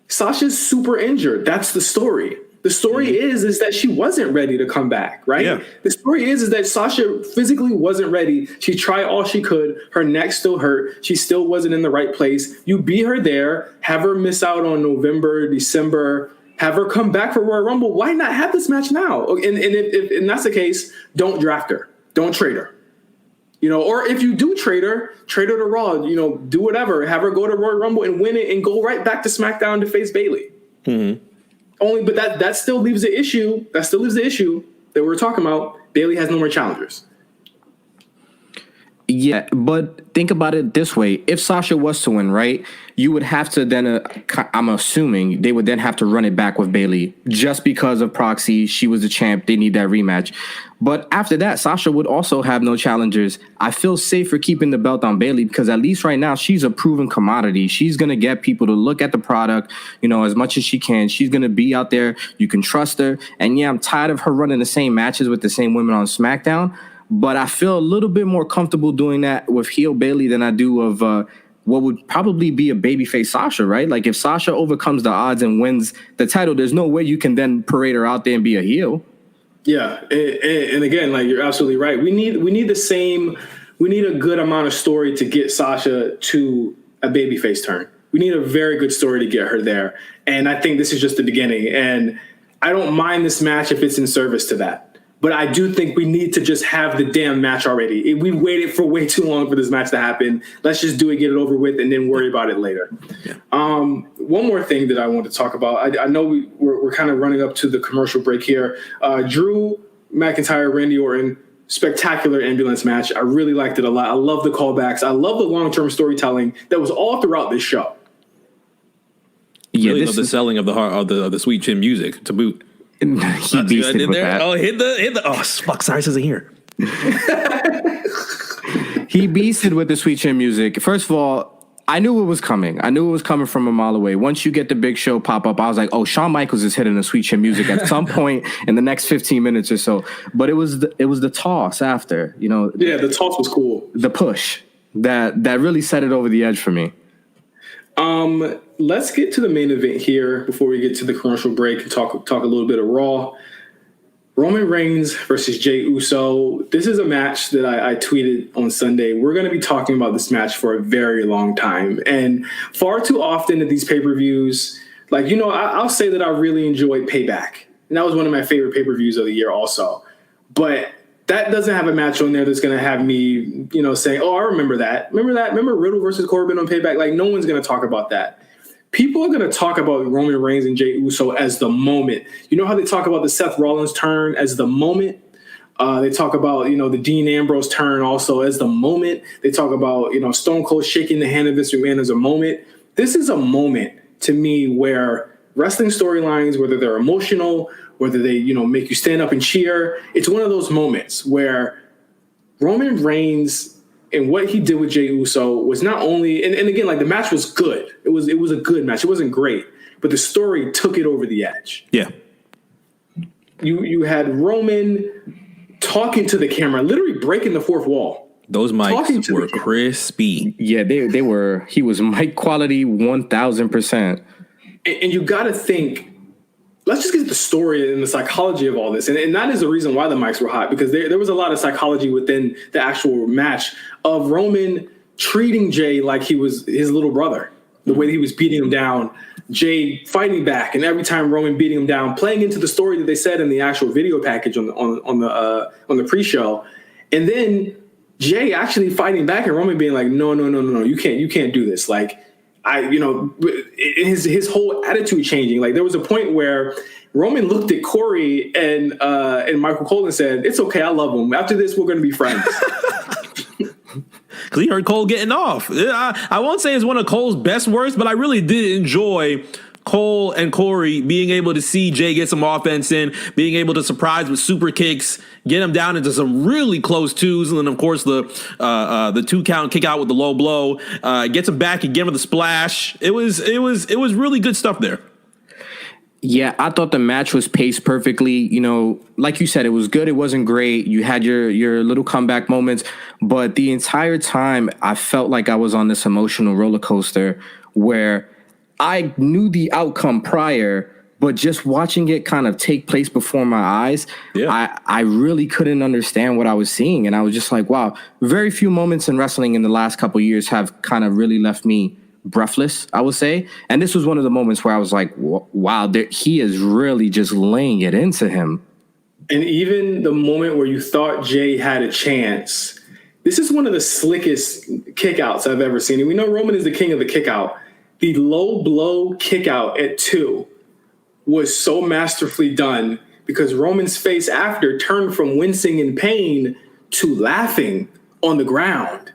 Sasha's super injured. That's the story. The story is that she wasn't ready to come back, right? Yeah. The story is that Sasha physically wasn't ready. She tried all she could. Her neck still hurt. She still wasn't in the right place. You beat her there, have her miss out on November, December, have her come back for Royal Rumble. Why not have this match now? And if that's the case, don't draft her. Don't trade her. Or if you do trade her to Raw, do whatever. Have her go to Royal Rumble and win it and go right back to SmackDown to face Bayley. Mm-hmm. But that still leaves the issue. That still leaves the issue that we're talking about. Bayley has no more challengers. Yeah, but think about it this way. If Sasha was to win, right, you would have to then, I'm assuming, they would then have to run it back with Bayley. Just because of proxy, she was the champ, they need that rematch. But after that, Sasha would also have no challengers. I feel safer keeping the belt on Bayley because at least right now, she's a proven commodity. She's going to get people to look at the product, as much as she can. She's going to be out there. You can trust her. And yeah, I'm tired of her running the same matches with the same women on SmackDown. But I feel a little bit more comfortable doing that with heel Bayley than I do of what would probably be a babyface Sasha, right? Like if Sasha overcomes the odds and wins the title, there's no way you can then parade her out there and be a heel. Yeah, and again, like you're absolutely right. We need a good amount of story to get Sasha to a babyface turn. We need a very good story to get her there. And I think this is just the beginning. And I don't mind this match if it's in service to that. But I do think we need to just have the damn match already. We waited for way too long for this match to happen. Let's just do it, get it over with, and then worry about it later. Yeah. One more thing that I want to talk about. I know we're kind of running up to the commercial break here. Drew McIntyre, Randy Orton, spectacular ambulance match. I really liked it a lot. I love the callbacks. I love the long-term storytelling that was all throughout this show. Yeah, really love the selling of the Sweet Chin music to boot. He beasted with that. Oh, hit the. Oh, fuck! Sorry, isn't here. He beasted with the Sweet Chin music. First of all, I knew it was coming. I knew it was coming from a mile away. Once you get the Big Show pop up, I was like, "Oh, Shawn Michaels is hitting the Sweet Chin music at some point in the next 15 minutes or so." But it was the toss after, Yeah, the toss was cool. The push that really set it over the edge for me. Let's get to the main event here before we get to the commercial break and talk a little bit of Raw. Roman Reigns versus Jey Uso. This is a match that I tweeted on Sunday. We're going to be talking about this match for a very long time. And far too often at these pay-per-views, I'll say that I really enjoyed Payback. And that was one of my favorite pay-per-views of the year also. But that doesn't have a match on there that's going to have me, saying, oh, I remember that. Remember Riddle versus Corbin on Payback? Like, no one's going to talk about that. People are going to talk about Roman Reigns and Jey Uso as the moment. You know how they talk about the Seth Rollins turn as the moment? They talk about, the Dean Ambrose turn also as the moment. They talk about, Stone Cold shaking the hand of Vince McMahon as a moment. this is a moment to me where wrestling storylines, whether they're emotional, whether they, make you stand up and cheer, it's one of those moments where Roman Reigns and what he did with Jey Uso was not only, and again, like the match was good. It was a good match. It wasn't great, but the story took it over the edge. Yeah. You had Roman talking to the camera, literally breaking the fourth wall. Those mics were crispy. Yeah, they were. He was mic quality 1,000%. And you got to think, let's just get to the story and the psychology of all this. And that is the reason why the mics were hot, because there was a lot of psychology within the actual match of Roman treating Jey like he was his little brother, the way that he was beating him down, Jey fighting back, and every time Roman beating him down, playing into the story that they said in the actual video package on the pre-show. And then Jey actually fighting back and Roman being like, no, you can't do this. Like, his whole attitude changing. Like, there was a point where Roman looked at Corey and Michael Cole and said, "It's okay, I love him. After this, we're going to be friends." Because he heard Cole getting off. I won't say it's one of Cole's best works, but I really did enjoy Cole and Corey being able to see Jey get some offense in, being able to surprise with super kicks, get him down into some really close twos, and then of course the 2 count kick out with the low blow, gets him back again with the splash. It was really good stuff there. Yeah, I thought the match was paced perfectly. Like you said, it was good. It wasn't great. You had your little comeback moments, but the entire time I felt like I was on this emotional roller coaster where I knew the outcome prior, but just watching it kind of take place before my eyes, I really couldn't understand what I was seeing. And I was just like, wow, very few moments in wrestling in the last couple of years have kind of really left me breathless, I would say. And this was one of the moments where I was like, wow, he is really just laying it into him. And even the moment where you thought Jey had a chance, this is one of the slickest kickouts I've ever seen. And we know Roman is the king of the kickout. The low blow kickout at 2 was so masterfully done because Roman's face after turned from wincing in pain to laughing on the ground.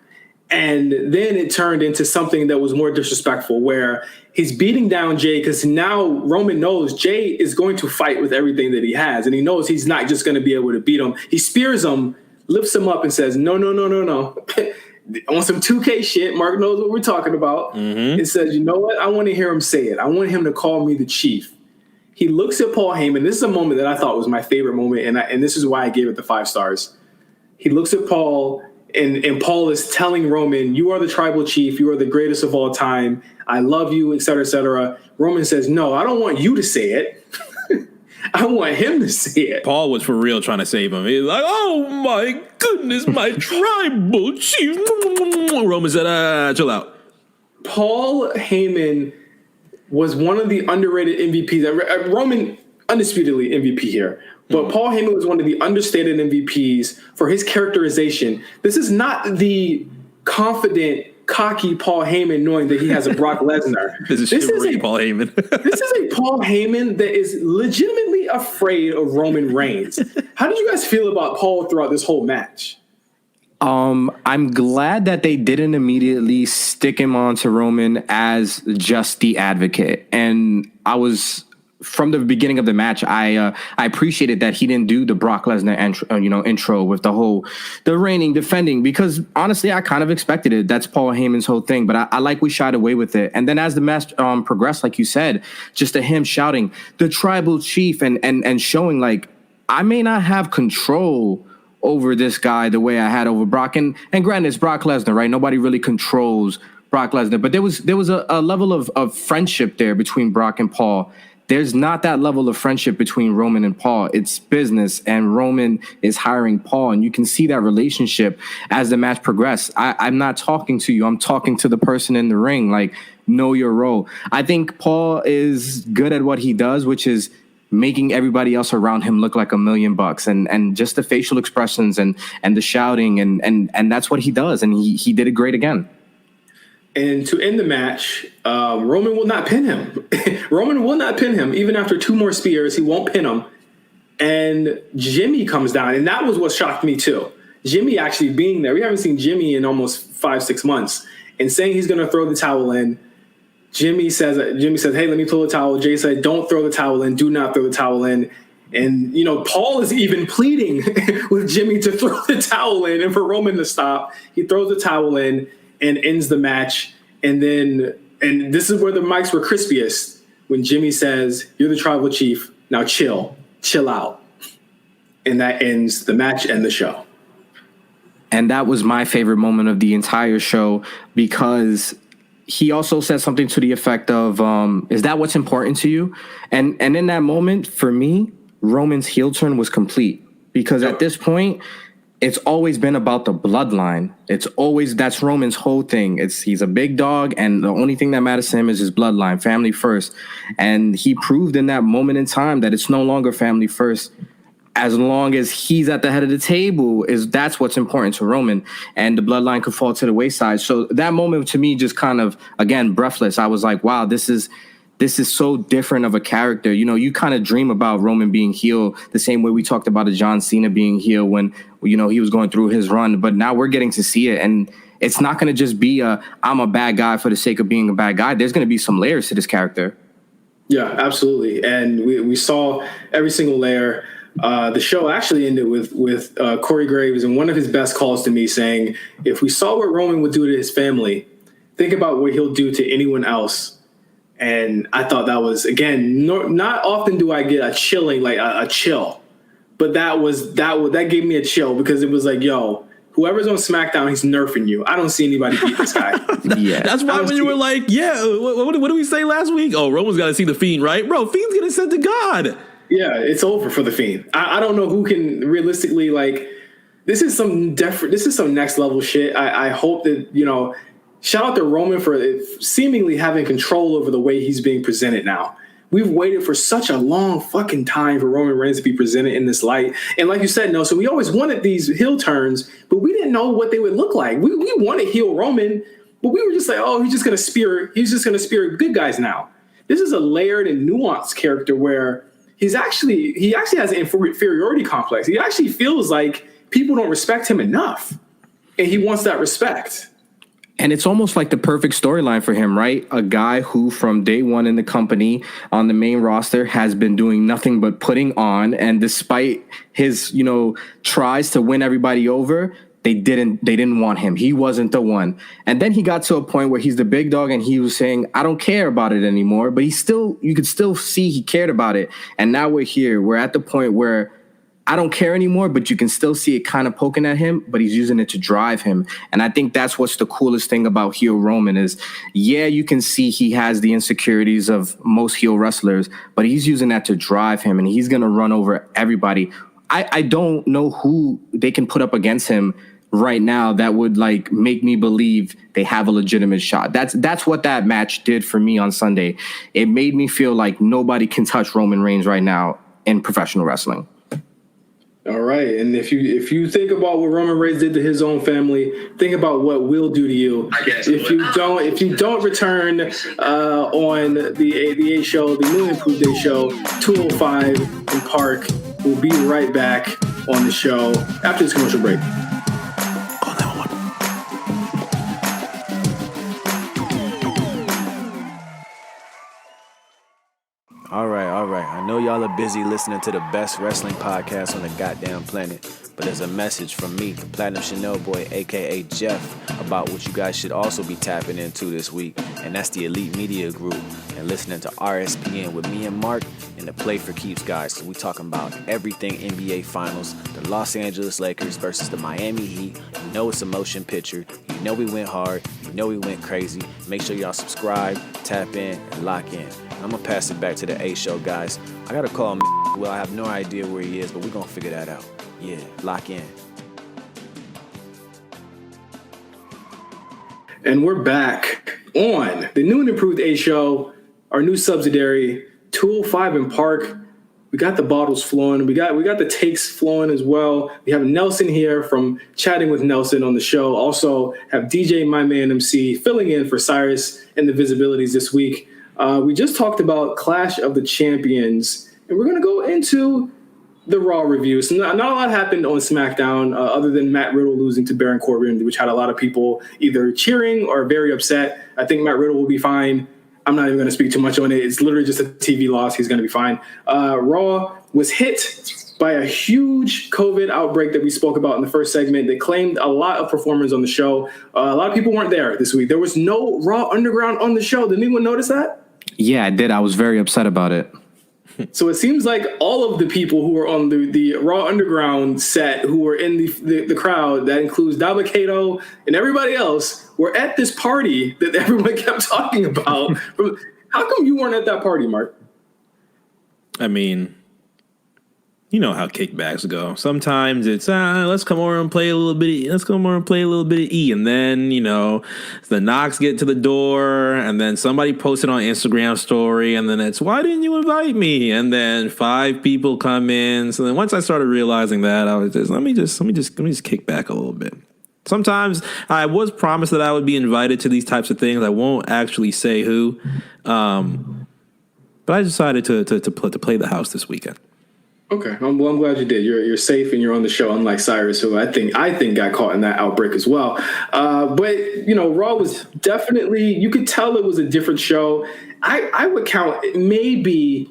And then it turned into something that was more disrespectful, where he's beating down Jey because now Roman knows Jey is going to fight with everything that he has. And he knows he's not just going to be able to beat him. He spears him, lifts him up and says, no. On some 2K shit, Marc knows what we're talking about. Mm-hmm. And says, you know what? I want to hear him say it. I want him to call me the chief. He looks at Paul Heyman. This is a moment that I thought was my favorite moment, and this is why I gave it the 5 stars. He looks at Paul, and Paul is telling Roman, you are the tribal chief. You are the greatest of all time. I love you, et cetera, et cetera. Roman says, no, I don't want you to say it. I want him to say it. Paul was for real trying to save him. He was like, oh my goodness, my tribal chief. Roman said, chill out. Paul Heyman was one of the underrated MVPs. Roman, undisputedly MVP here. But Paul Heyman was one of the understated MVPs for his characterization. This is not the confident, cocky Paul Heyman knowing that he has a Brock Lesnar. This is Paul Heyman. This is a Paul Heyman that is legitimately afraid of Roman Reigns. How did you guys feel about Paul throughout this whole match? I'm glad that they didn't immediately stick him onto Roman as just the advocate. And I was, from the beginning of the match, I appreciated that he didn't do the Brock Lesnar intro with the reigning, defending, because honestly, I kind of expected it. That's Paul Heyman's whole thing, but I like we shied away with it. And then as the match progressed, like you said, just to him shouting the tribal chief and showing like, I may not have control over this guy the way I had over Brock. And granted, it's Brock Lesnar, right? Nobody really controls Brock Lesnar, but there was a level of friendship there between Brock and Paul. There's not that level of friendship between Roman and Paul. It's business, and Roman is hiring Paul, and you can see that relationship as the match progressed. I'm not talking to you. I'm talking to the person in the ring. Like, know your role. I think Paul is good at what he does, which is making everybody else around him look like $1 million, and just the facial expressions and the shouting, and that's what he does, and he did it great again. And to end the match, Roman will not pin him. Roman will not pin him. Even after 2 more spears, he won't pin him. And Jimmy comes down, and that was what shocked me too. Jimmy actually being there. We haven't seen Jimmy in almost 5-6 months, and saying he's going to throw the towel in. Jimmy says, hey, let me throw the towel. Jay said, don't throw the towel in. Do not throw the towel in. And, Paul is even pleading with Jimmy to throw the towel in and for Roman to stop. He throws the towel in and ends the match. And this is where the mics were crispiest, when Jimmy says, you're the tribal chief. Now chill out. And that ends the match and the show. And that was my favorite moment of the entire show, because he also said something to the effect of, is that what's important to you? And in that moment, for me, Roman's heel turn was complete, because at this point, it's always been about the bloodline. That's Roman's whole thing. He's a big dog, and the only thing that matters to him is his bloodline, family first. And he proved in that moment in time that it's no longer family first. As long as he's at the head of the table, that's what's important to Roman, and the bloodline could fall to the wayside. So that moment to me just kind of, again, breathless. I was like, wow, this is so different of a character. You kind of dream about Roman being heel the same way we talked about a John Cena being heel when, he was going through his run. But now we're getting to see it. And it's not going to just be I'm a bad guy for the sake of being a bad guy. There's going to be some layers to this character. Yeah, absolutely. And we saw every single layer. The show actually ended with Corey Graves and one of his best calls to me saying, if we saw what Roman would do to his family, think about what he'll do to anyone else. And I thought that was, again, not often do I get a chilling, like a chill, but that gave me a chill, because it was like, yo, whoever's on SmackDown, he's nerfing you. I don't see anybody beat this guy. Yeah, that's why when you were like, what did we say last week? Oh, Roman's got to see the Fiend, right? Bro, Fiend's getting sent to God. Yeah, it's over for the Fiend. I don't know who can realistically, like, this is some next level shit. I hope that, shout out to Roman for seemingly having control over the way he's being presented now. We've waited for such a long fucking time for Roman Reigns to be presented in this light. And like you said, so we always wanted these heel turns, but we didn't know what they would look like. We wanted heel Roman, but we were just like, oh, he's just going to spear good guys now. This is a layered and nuanced character where he actually has an inferiority complex. He actually feels like people don't respect him enough, and he wants that respect. And it's almost like the perfect storyline for him, right? A guy who from day one in the company on the main roster has been doing nothing but putting on. And despite his, tries to win everybody over, they didn't want him. He wasn't the one. And then he got to a point where he's the big dog and he was saying, I don't care about it anymore. But you could still see he cared about it. And now we're here. We're at the point where I don't care anymore, but you can still see it kind of poking at him, but he's using it to drive him. And I think that's what's the coolest thing about heel Roman is, you can see he has the insecurities of most heel wrestlers, but he's using that to drive him, and he's going to run over everybody. I don't know who they can put up against him right now that would make me believe they have a legitimate shot. That's what that match did for me on Sunday. It made me feel like nobody can touch Roman Reigns right now in professional wrestling. All right, and if you think about what Roman Reigns did to his own family, think about what we'll do to you. If you don't return on the A show, the new improved A show, 205 in Park, we'll be right back on the show after this commercial break. All right. I know y'all are busy listening to the best wrestling podcast on the goddamn planet, but there's a message from me, the Platinum Chanel boy, a.k.a. Jeff, about what you guys should also be tapping into this week, and that's the Elite Media Group, and listening to RSPN with me and Marc and the Play for Keeps guys. So we talking about everything NBA Finals, the Los Angeles Lakers versus the Miami Heat. You know it's a motion picture. You know we went hard. You know we went crazy. Make sure y'all subscribe, tap in, and lock in. I'm going to pass it back to the A show, guys. I got to call him. Well, I have no idea where he is, but we're going to figure that out. Yeah, lock in. And we're back on the new and improved A show, our new subsidiary, 205 in Park. We got the bottles flowing. We got the takes flowing as well. We have Nelson here from Chatting with Nelson on the show. Also have DJ My Man MC filling in for Cyrus and the Visibilities this week. We just talked about Clash of the Champions, and we're going to go into the Raw review. So not a lot happened on SmackDown other than Matt Riddle losing to Baron Corbin, which had a lot of people either cheering or very upset. I think Matt Riddle will be fine. I'm not even going to speak too much on it. It's literally just a TV loss. He's going to be fine. Raw was hit by a huge COVID outbreak that we spoke about in the first segment that claimed a lot of performers on the show. A lot of people weren't there this week. There was no Raw Underground on the show. Did anyone notice that? Yeah, I did. I was very upset about it. So it seems like all of the people who were on the Raw Underground set who were in the crowd, that includes Dabba-Kato and everybody else, were at this party that everyone kept talking about. How come you weren't at that party, Mark? I mean, you know how kickbacks go. Sometimes it's let's come over and play a little bit. Let's come over and play a little bit of E, and then the knocks get to the door, and then somebody posted on Instagram story, and then it's why didn't you invite me? And then 5 people come in. So then once I started realizing that, I was just let me just kick back a little bit. Sometimes I was promised that I would be invited to these types of things. I won't actually say who, but I decided to play the house this weekend. Okay, I'm glad you did. You're safe and you're on the show, unlike Cyrus, who I think got caught in that outbreak as well. But Raw was definitely, you could tell it was a different show. I would count maybe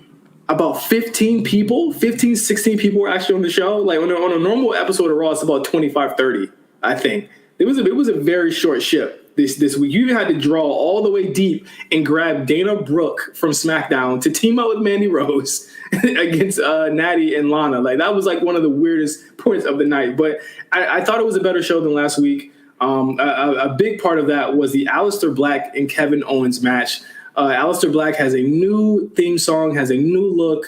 about 15, 16 people were actually on the show. Like on a normal episode of Raw, it's about 25, 30, I think. It was a very short ship this week. You even had to draw all the way deep and grab Dana Brooke from SmackDown to team up with Mandy Rose against Natty and Lana. Like that was like one of the weirdest points of the night. But I thought it was a better show than last week. A big part of that was the Aleister Black and Kevin Owens match. Aleister Black has a new theme song, has a new look.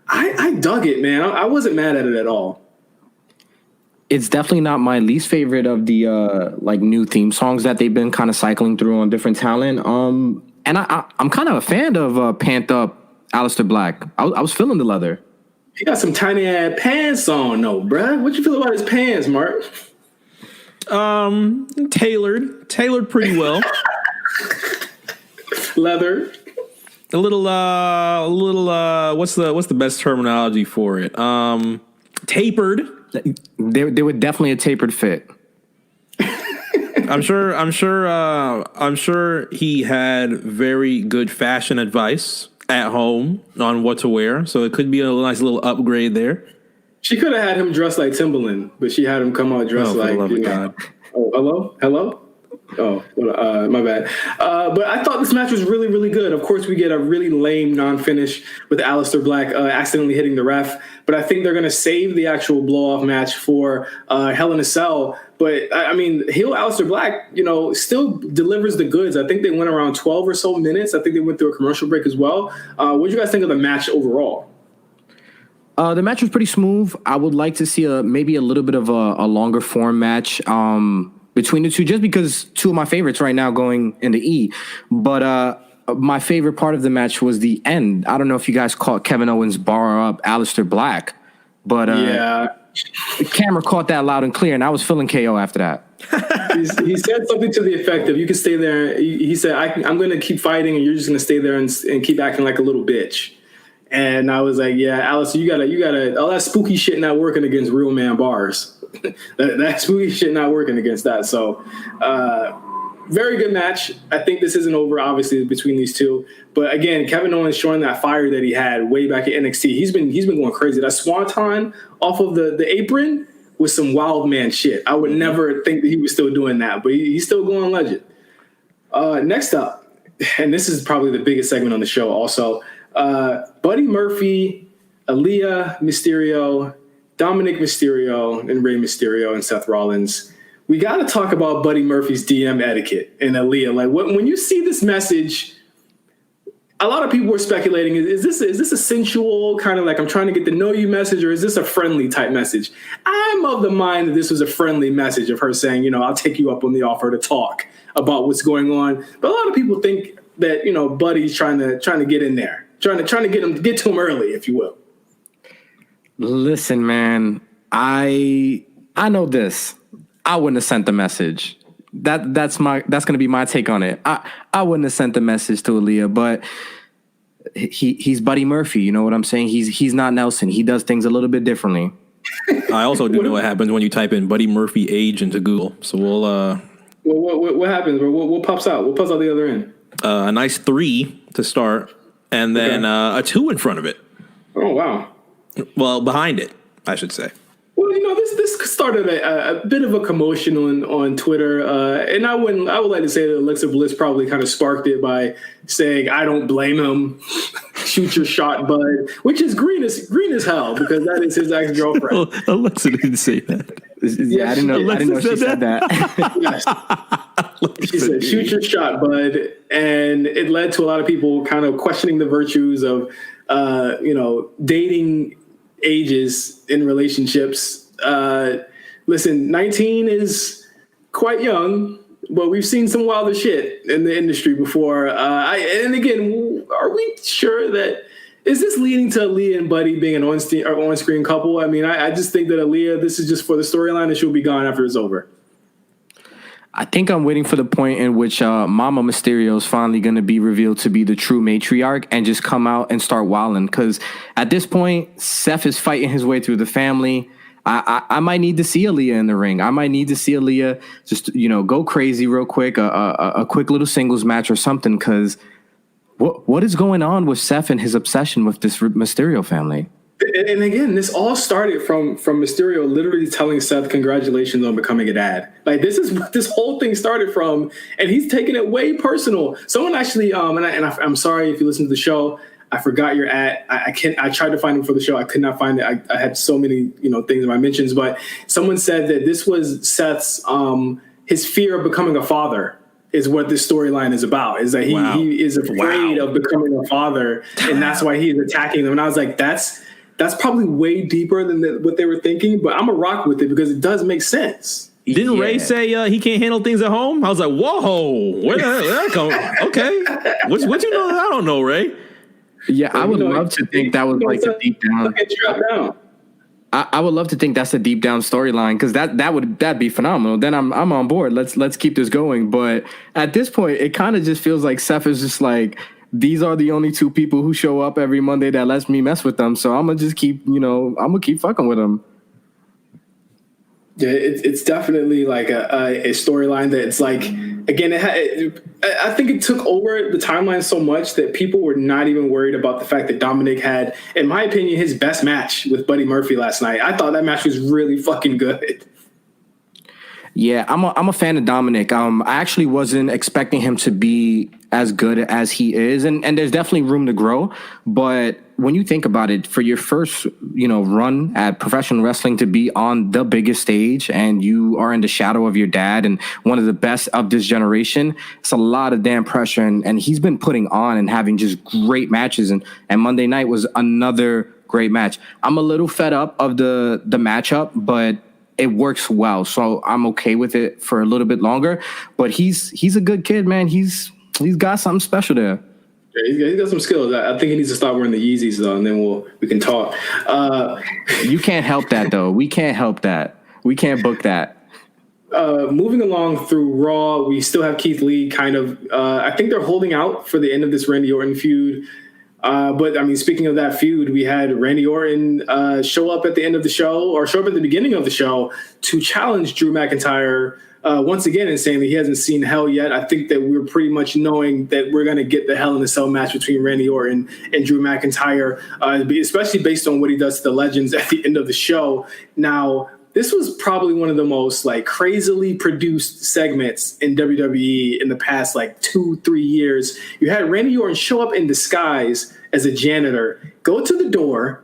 I dug it, man. I wasn't mad at it at all. It's definitely not my least favorite of the new theme songs that they've been kind of cycling through on different talent. And I'm kind of a fan of Pant Up Aleister Black. I was feeling the leather. He got some tiny ass pants on, though, bruh. What you feel about his pants, Mark? Tailored pretty well. Leather. A little. What's the best terminology for it? Tapered. They were definitely a tapered fit. I'm sure he had very good fashion advice at home on what to wear, so it could be a nice little upgrade there. She could have had him dressed like Timberland, but she had him come out dressed like. Oh, hello. Oh, my bad. But I thought this match was really, really good. Of course, we get a really lame non-finish with Aleister Black accidentally hitting the ref. But I think they're going to save the actual blow-off match for Hell in a Cell. But, I mean, heel Aleister Black, still delivers the goods. I think they went around 12 or so minutes. I think they went through a commercial break as well. What did you guys think of the match overall? The match was pretty smooth. I would like to see maybe a little bit of a longer form match between the two, just because two of my favorites right now going into E. But my favorite part of the match was the end. I don't know if you guys caught Kevin Owens bar up Aleister Black, but yeah, the camera caught that loud and clear, and I was feeling KO after that. He said something to the effect of, "You can stay there." He said, "I'm going to keep fighting, and you're just going to stay there and keep acting like a little bitch." And I was like, "Yeah, Aleister, you gotta, all that spooky shit not working against real man bars." that spooky shit not working against that. So, very good match. I think this isn't over, obviously, between these two. But again, Kevin Owens showing that fire that he had way back at NXT. He's been going crazy. That swanton off of the apron was some wild man shit. I would never think that he was still doing that, but he's still going legend. Next up, and this is probably the biggest segment on the show also, Buddy Murphy, Aaliyah Mysterio, Dominic Mysterio, and Rey Mysterio and Seth Rollins. We got to talk about Buddy Murphy's DM etiquette and Aaliyah. Like, when you see this message, a lot of people were speculating, is this a sensual kind of like I'm trying to get to know you message, or is this a friendly type message? I'm of the mind that this was a friendly message of her saying, I'll take you up on the offer to talk about what's going on. But a lot of people think that, Buddy's trying to get in there, trying to get to him early, if you will. Listen, man, I know this. I wouldn't have sent the message. That's going to be my take on it. I wouldn't have sent the message to Aaliyah, but he's Buddy Murphy. You know what I'm saying? He's not Nelson. He does things a little bit differently. I also do know what happens when you type in Buddy Murphy age into Google. So we'll. What happens? What pops out? What pops out the other end? A nice 3 to start, and then a 2 in front of it. Oh, wow. Well, behind it, I should say. Well, this started a bit of a commotion on Twitter, and I would like to say that Alexa Bliss probably kind of sparked it by saying, "I don't blame him, shoot your shot, bud," which is green as hell because that is his ex-girlfriend. Alexa didn't say that. Yeah, I didn't know she said that. Yes. She said, "Shoot your shot, bud," and it led to a lot of people kind of questioning the virtues of, dating ages in relationships. Listen, 19 is quite young, but we've seen some wilder shit in the industry before. And again, are we sure that is this leading to Aaliyah and Buddy being an on-screen couple? I mean, I just think that Aaliyah, this is just for the storyline, and she'll be gone after it's over. I think I'm waiting for the point in which Mama Mysterio is finally going to be revealed to be the true matriarch and just come out and start wilding. Because at this point, Seth is fighting his way through the family. I might need to see Aaliyah in the ring. I might need to see Aaliyah just, go crazy real quick, a quick little singles match or something. Because what is going on with Seth and his obsession with this Mysterio family? And again, this all started from Mysterio literally telling Seth congratulations on becoming a dad. Like, this is what this whole thing started from, and he's taking it way personal. Someone actually, I'm sorry if you listen to the show, I forgot your at. I tried to find him for the show. I could not find it. I had so many things in my mentions, but someone said that this was Seth's his fear of becoming a father is what this storyline is about. Is that he is afraid of becoming a father, and that's why he's attacking them. And I was like, that's probably way deeper than what they were thinking, but I'm a rock with it because it does make sense. Didn't Ray say he can't handle things at home? I was like, whoa, where did that come? Okay, what you know that I don't know, Ray? Yeah, I would love to think that was like a deep down. I would love to think that's a deep down storyline because that'd be phenomenal. Then I'm on board. Let's keep this going. But at this point, it kind of just feels like Seth is just like, these are the only 2 people who show up every Monday that lets me mess with them. So I'm gonna just keep, I'm gonna keep fucking with them. Yeah, it's definitely like a storyline that it's like, again, I think it took over the timeline so much that people were not even worried about the fact that Dominic had, in my opinion, his best match with Buddy Murphy last night. I thought that match was really fucking good. Yeah, I'm a fan of Dominic. I actually wasn't expecting him to be as good as he is, and there's definitely room to grow. But when you think about it, for your first run at professional wrestling to be on the biggest stage, and you are in the shadow of your dad and one of the best of this generation, it's a lot of damn pressure. And he's been putting on and having just great matches. And Monday night was another great match. I'm a little fed up of the matchup, but it works well, so I'm okay with it for a little bit longer. But he's a good kid, man. He's got something special there. Yeah, he's got some skills. I think he needs to stop wearing the Yeezys though, and then we can talk. You can't help that though. We can't help that. We can't book that. Moving along through Raw, we still have Keith Lee kind of. I think they're holding out for the end of this Randy Orton feud. But I mean, speaking of that feud, we had Randy Orton show up at the end of the show, or show up at the beginning of the show, to challenge Drew McIntyre once again, and saying that he hasn't seen hell yet. I think that we're pretty much knowing that we're going to get the Hell in a Cell match between Randy Orton and Drew McIntyre, especially based on what he does to the Legends at the end of the show. Now, this was probably one of the most like crazily produced segments in WWE in the past like 2-3 years. You had Randy Orton show up in disguise as a janitor, go to the door,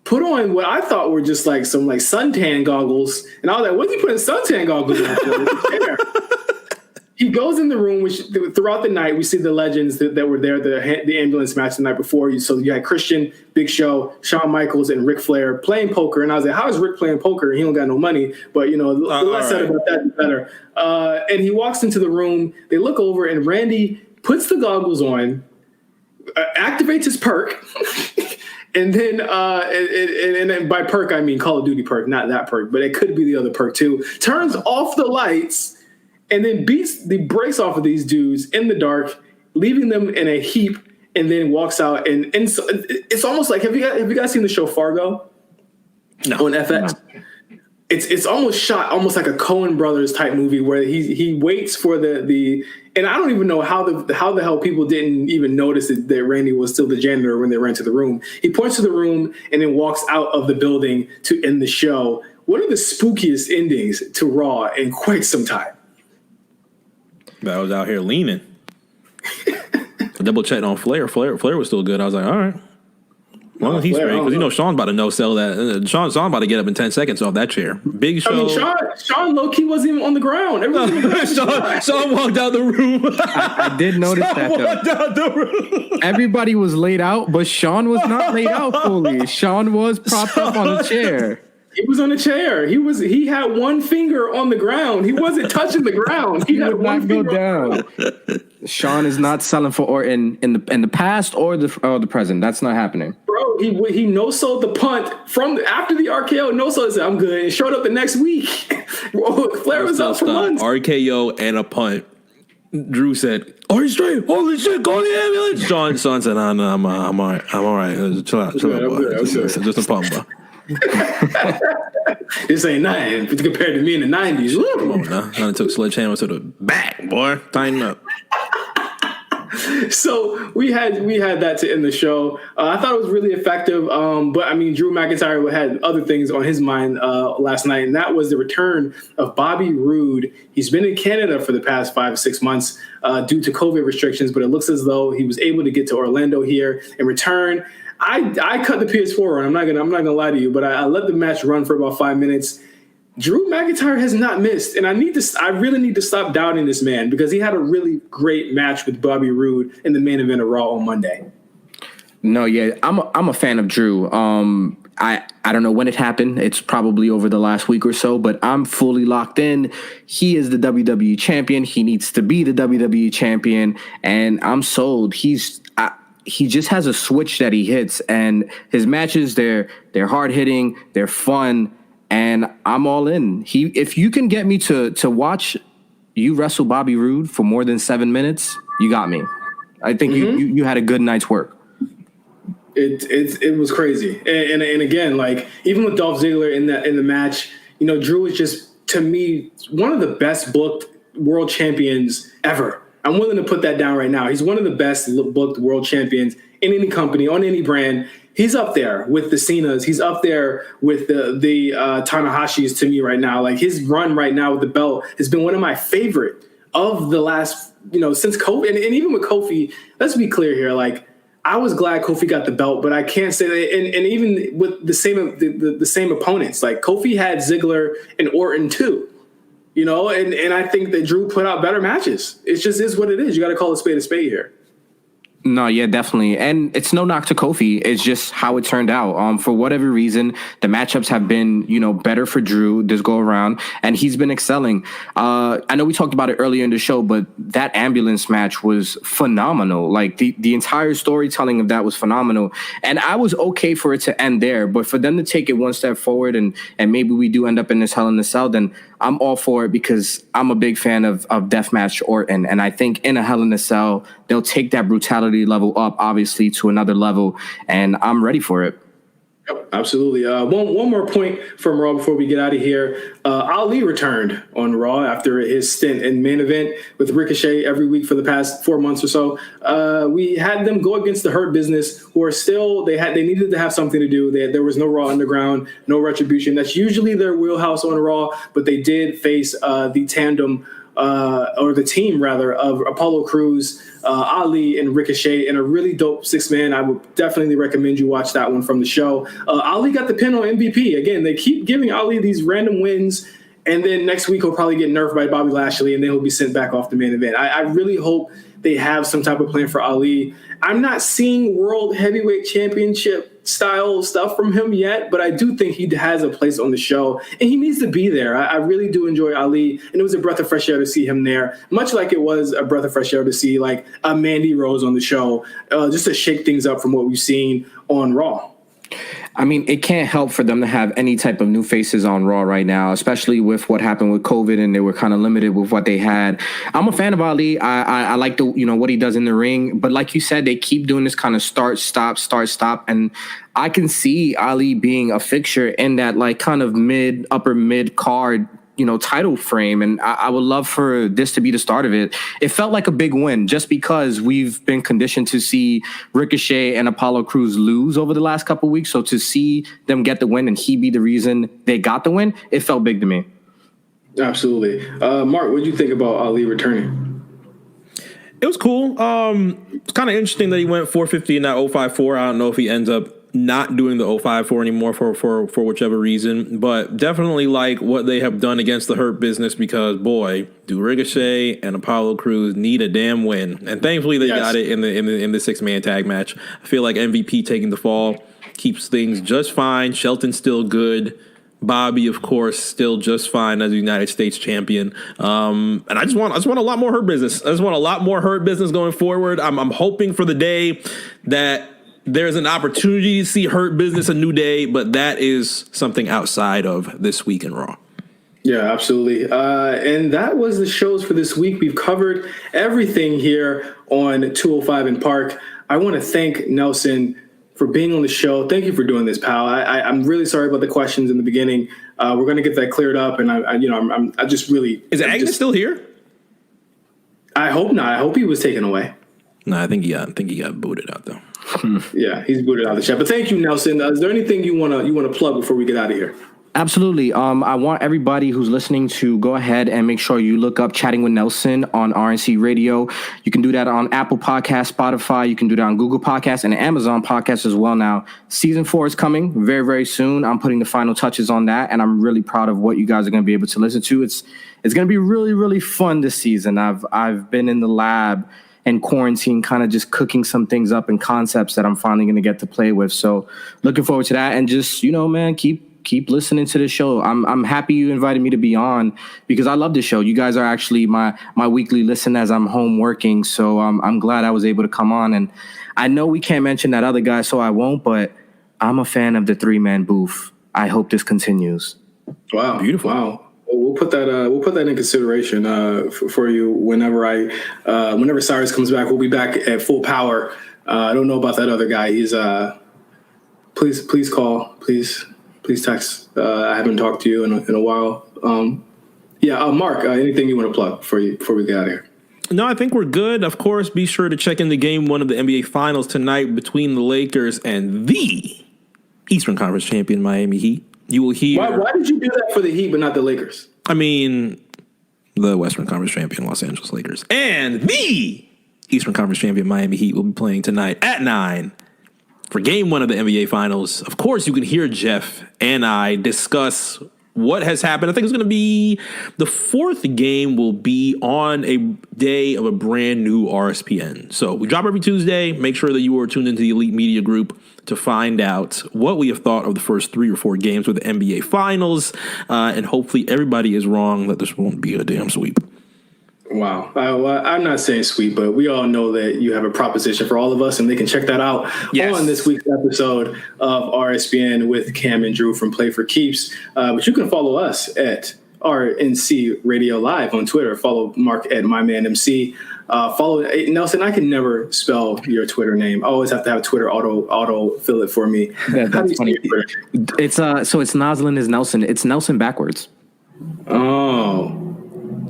put on what I thought were just like some like suntan goggles, and I was like, "What's he putting suntan goggles on for?" He goes in the room, which throughout the night we see the Legends that were there, the ambulance match the night before. So you had Christian, Big Show, Shawn Michaels, and Ric Flair playing poker. And I was like, how is Ric playing poker? He don't got no money. But, the less said about that, the better. And he walks into the room. They look over, and Randy puts the goggles on, activates his perk. And then, and by perk, I mean Call of Duty perk, not that perk. But it could be the other perk, too. Turns off the lights. And then beats the brakes off of these dudes in the dark, leaving them in a heap, and then walks out. And so it's almost like, have you guys seen the show Fargo? No. On FX? it's almost shot almost like a Coen Brothers type movie where he waits for the and I don't even know how the hell people didn't even notice that Randy was still the janitor when they ran to the room. He points to the room and then walks out of the building to end the show. One of the spookiest endings to Raw in quite some time. I was out here leaning. I double checked on Flair. Flair was still good. I was like, all right. Well, he's great because Sean's about to no-sell that. Sean's about to get up in 10 seconds off that chair. Big Show. I mean, Sean low-key wasn't even on the ground. Sean walked out the room. I did notice that, though. Walked out the room. Everybody was laid out, but Sean was not laid out fully. Sean was propped up on a chair. He was on a chair. He had one finger on the ground. He wasn't touching the ground. He had one finger down. Sean is not selling for Orton in the past or the present. That's not happening. Bro, he no-sold the punt from after the RKO. No-sold said, I'm good. And showed up the next week. Flair was out for months. RKO and a punt. Drew said, "Are you straight? Holy shit, call the ambulance." Sean said, "No, I'm all right. I'm all right. Chill out, boy. Just a pump, bro." This ain't nothing compared to me in the 90s. Come on now. I took sledgehammer to the back, boy. Tighten up. So we had that to end the show. I thought it was really effective. But I mean, Drew McIntyre had other things on his mind last night, and that was the return of Bobby Roode. He's been in Canada for the past 5 or 6 months due to COVID restrictions, but it looks as though he was able to get to Orlando here and return. I cut the PS4 on. I'm not gonna lie to you, but I let the match run for about 5 minutes. Drew McIntyre has not missed, and I really need to stop doubting this man because he had a really great match with Bobby Roode in the main event of Raw on Monday. No, yeah, I'm a fan of Drew. I don't know when it happened. It's probably over the last week or so, but I'm fully locked in. He is the WWE champion. He needs to be the WWE champion, and I'm sold. He just has a switch that he hits, and his matches, they're hard hitting, they're fun, and I'm all in. If you can get me to watch you wrestle Bobby Roode for more than 7 minutes, you got me. I think you had a good night's work. It was crazy, and again, like even with Dolph Ziggler in the match, Drew is just, to me, one of the best booked world champions ever. I'm willing to put that down right now. He's one of the best booked world champions in any company, on any brand. He's up there with the Cenas. He's up there with the Tanahashis to me right now. Like his run right now with the belt has been one of my favorite of the last, since Kofi. And even with Kofi, let's be clear here. Like I was glad Kofi got the belt, but I can't say that. And even with the same opponents, like Kofi had Ziggler and Orton too. And I think that Drew put out better matches. It just is what it is. You got to call a spade here. No, yeah, definitely. And it's no knock to Kofi. It's just how it turned out. For whatever reason, the matchups have been, better for Drew this go around, and he's been excelling. I know we talked about it earlier in the show, but that ambulance match was phenomenal. Like the entire storytelling of that was phenomenal. And I was okay for it to end there, but for them to take it one step forward and maybe we do end up in this Hell in a Cell, then I'm all for it because I'm a big fan of Deathmatch Orton. And I think in a Hell in a Cell, they'll take that brutality level up, obviously, to another level. And I'm ready for it. Yep, absolutely. One more point from Raw before we get out of here. Ali returned on Raw after his stint in main event with Ricochet every week for the past 4 months or so. We had them go against the Hurt Business, who are still, they needed to have something to do. There was no Raw Underground, no Retribution. That's usually their wheelhouse on Raw, but they did face the tandem or the team rather of Apollo Crews, Ali, and Ricochet in a really dope 6-man. I would definitely recommend you watch that one from the show. Ali got the pin on MVP. Again, they keep giving Ali these random wins, and then next week he'll probably get nerfed by Bobby Lashley, and then he'll be sent back off the main event. I really hope they have some type of plan for Ali. I'm not seeing World Heavyweight Championship style stuff from him yet, but I do think he has a place on the show, and he needs to be there. I really do enjoy Ali, and it was a breath of fresh air to see him there, much like it was a breath of fresh air to see like a Mandy Rose on the show, just to shake things up from what we've seen on Raw. I mean, it can't help for them to have any type of new faces on Raw right now, especially with what happened with COVID and they were kind of limited with what they had. I'm a fan of Ali. I like what he does in the ring, but like you said, they keep doing this kind of start, stop. And I can see Ali being a fixture in that like kind of upper mid card, title frame. And I would love for this to be the start of it. It felt like a big win just because we've been conditioned to see Ricochet and Apollo Crews lose over the last couple of weeks. So to see them get the win and he be the reason they got the win, it felt big to me. Absolutely. Mark, what did you think about Ali returning? It was cool. It's kind of interesting that he went 450 in that 054. I don't know if he ends up not doing the 054 anymore for whichever reason, but definitely like what they have done against the Hurt Business because boy, do Ricochet and Apollo Crews need a damn win, and thankfully they got it in the 6-man tag match. I feel like MVP taking the fall keeps things just fine. Shelton's still good. Bobby, of course, still just fine as a United States champion. And I just want a lot more Hurt Business. I just want a lot more Hurt Business going forward. I'm hoping for the day that there's an opportunity to see Hurt Business a new day, but that is something outside of this week in Raw. Yeah, absolutely. And that was the shows for this week. We've covered everything here on 205 in Park. I want to thank Nelson for being on the show. Thank you for doing this, pal. I'm really sorry about the questions in the beginning. We're going to get that cleared up, and I just really is Agnes still here? I hope not. I hope he was taken away. No, I think he got booted out though. Yeah, he's booted out of the chat. But thank you, Nelson. Is there anything you want to plug before we get out of here? Absolutely. I want everybody who's listening to go ahead and make sure you look up Chatting with Nelson on RNC Radio. You can do that on Apple Podcasts, Spotify. You can do that on Google Podcasts and Amazon Podcasts as well now. Season 4 is coming very, very soon. I'm putting the final touches on that, and I'm really proud of what you guys are going to be able to listen to. It's going to be really, really fun this season. I've been in the lab and quarantine kind of just cooking some things up and concepts that I'm finally going to get to play with. So looking forward to that. And just, man, keep listening to the show. I'm happy you invited me to be on because I love this show. You guys are actually my weekly listen as I'm home working. So I'm glad I was able to come on. And I know we can't mention that other guy, so I won't, but I'm a fan of the 3-man booth. I hope this continues. Wow. Beautiful. Wow. We'll put that in consideration for you whenever Cyrus comes back. We'll be back at full power. I don't know about that other guy. He's please call, please text. I haven't talked to you in a while. Mark, anything you want to plug before we get out of here? No, I think we're good. Of course, be sure to check in Game 1 of the NBA Finals tonight between the Lakers and the Eastern Conference champion Miami Heat. You will hear. Why did you do that for the Heat but not the Lakers? I mean, the Western Conference champion Los Angeles Lakers and the Eastern Conference champion Miami Heat will be playing tonight at 9 for Game 1 of the NBA Finals. Of course, you can hear Jeff and I discuss what has happened. I think it's going to be the 4th game will be on a day of a brand new RSPN. So we drop every Tuesday. Make sure that you are tuned into the Elite Media Group to find out what we have thought of the first 3 or 4 games with the NBA Finals. And hopefully everybody is wrong that this won't be a damn sweep. Wow. I'm not saying sweet, but we all know that you have a proposition for all of us, and they can check that out on this week's episode of RSPN with Cam and Drew from Play for Keeps. But you can follow us at RNC Radio Live on Twitter. Follow Mark at MyManMC. Follow Nelson. I can never spell your Twitter name. I always have to have Twitter auto fill it for me. That's funny. It's so it's Noslin is Nelson. It's Nelson backwards. Oh,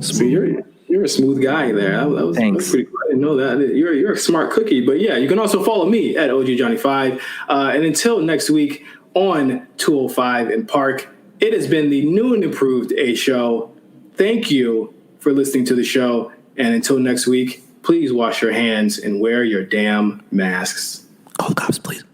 so you're a smooth guy there. That was pretty cool. I didn't know that. You're a smart cookie. But yeah, you can also follow me at OGJohnny5. And until next week on 205 in Park, it has been the new and improved A Show. Thank you for listening to the show. And until next week, please wash your hands and wear your damn masks. Call the cops, please.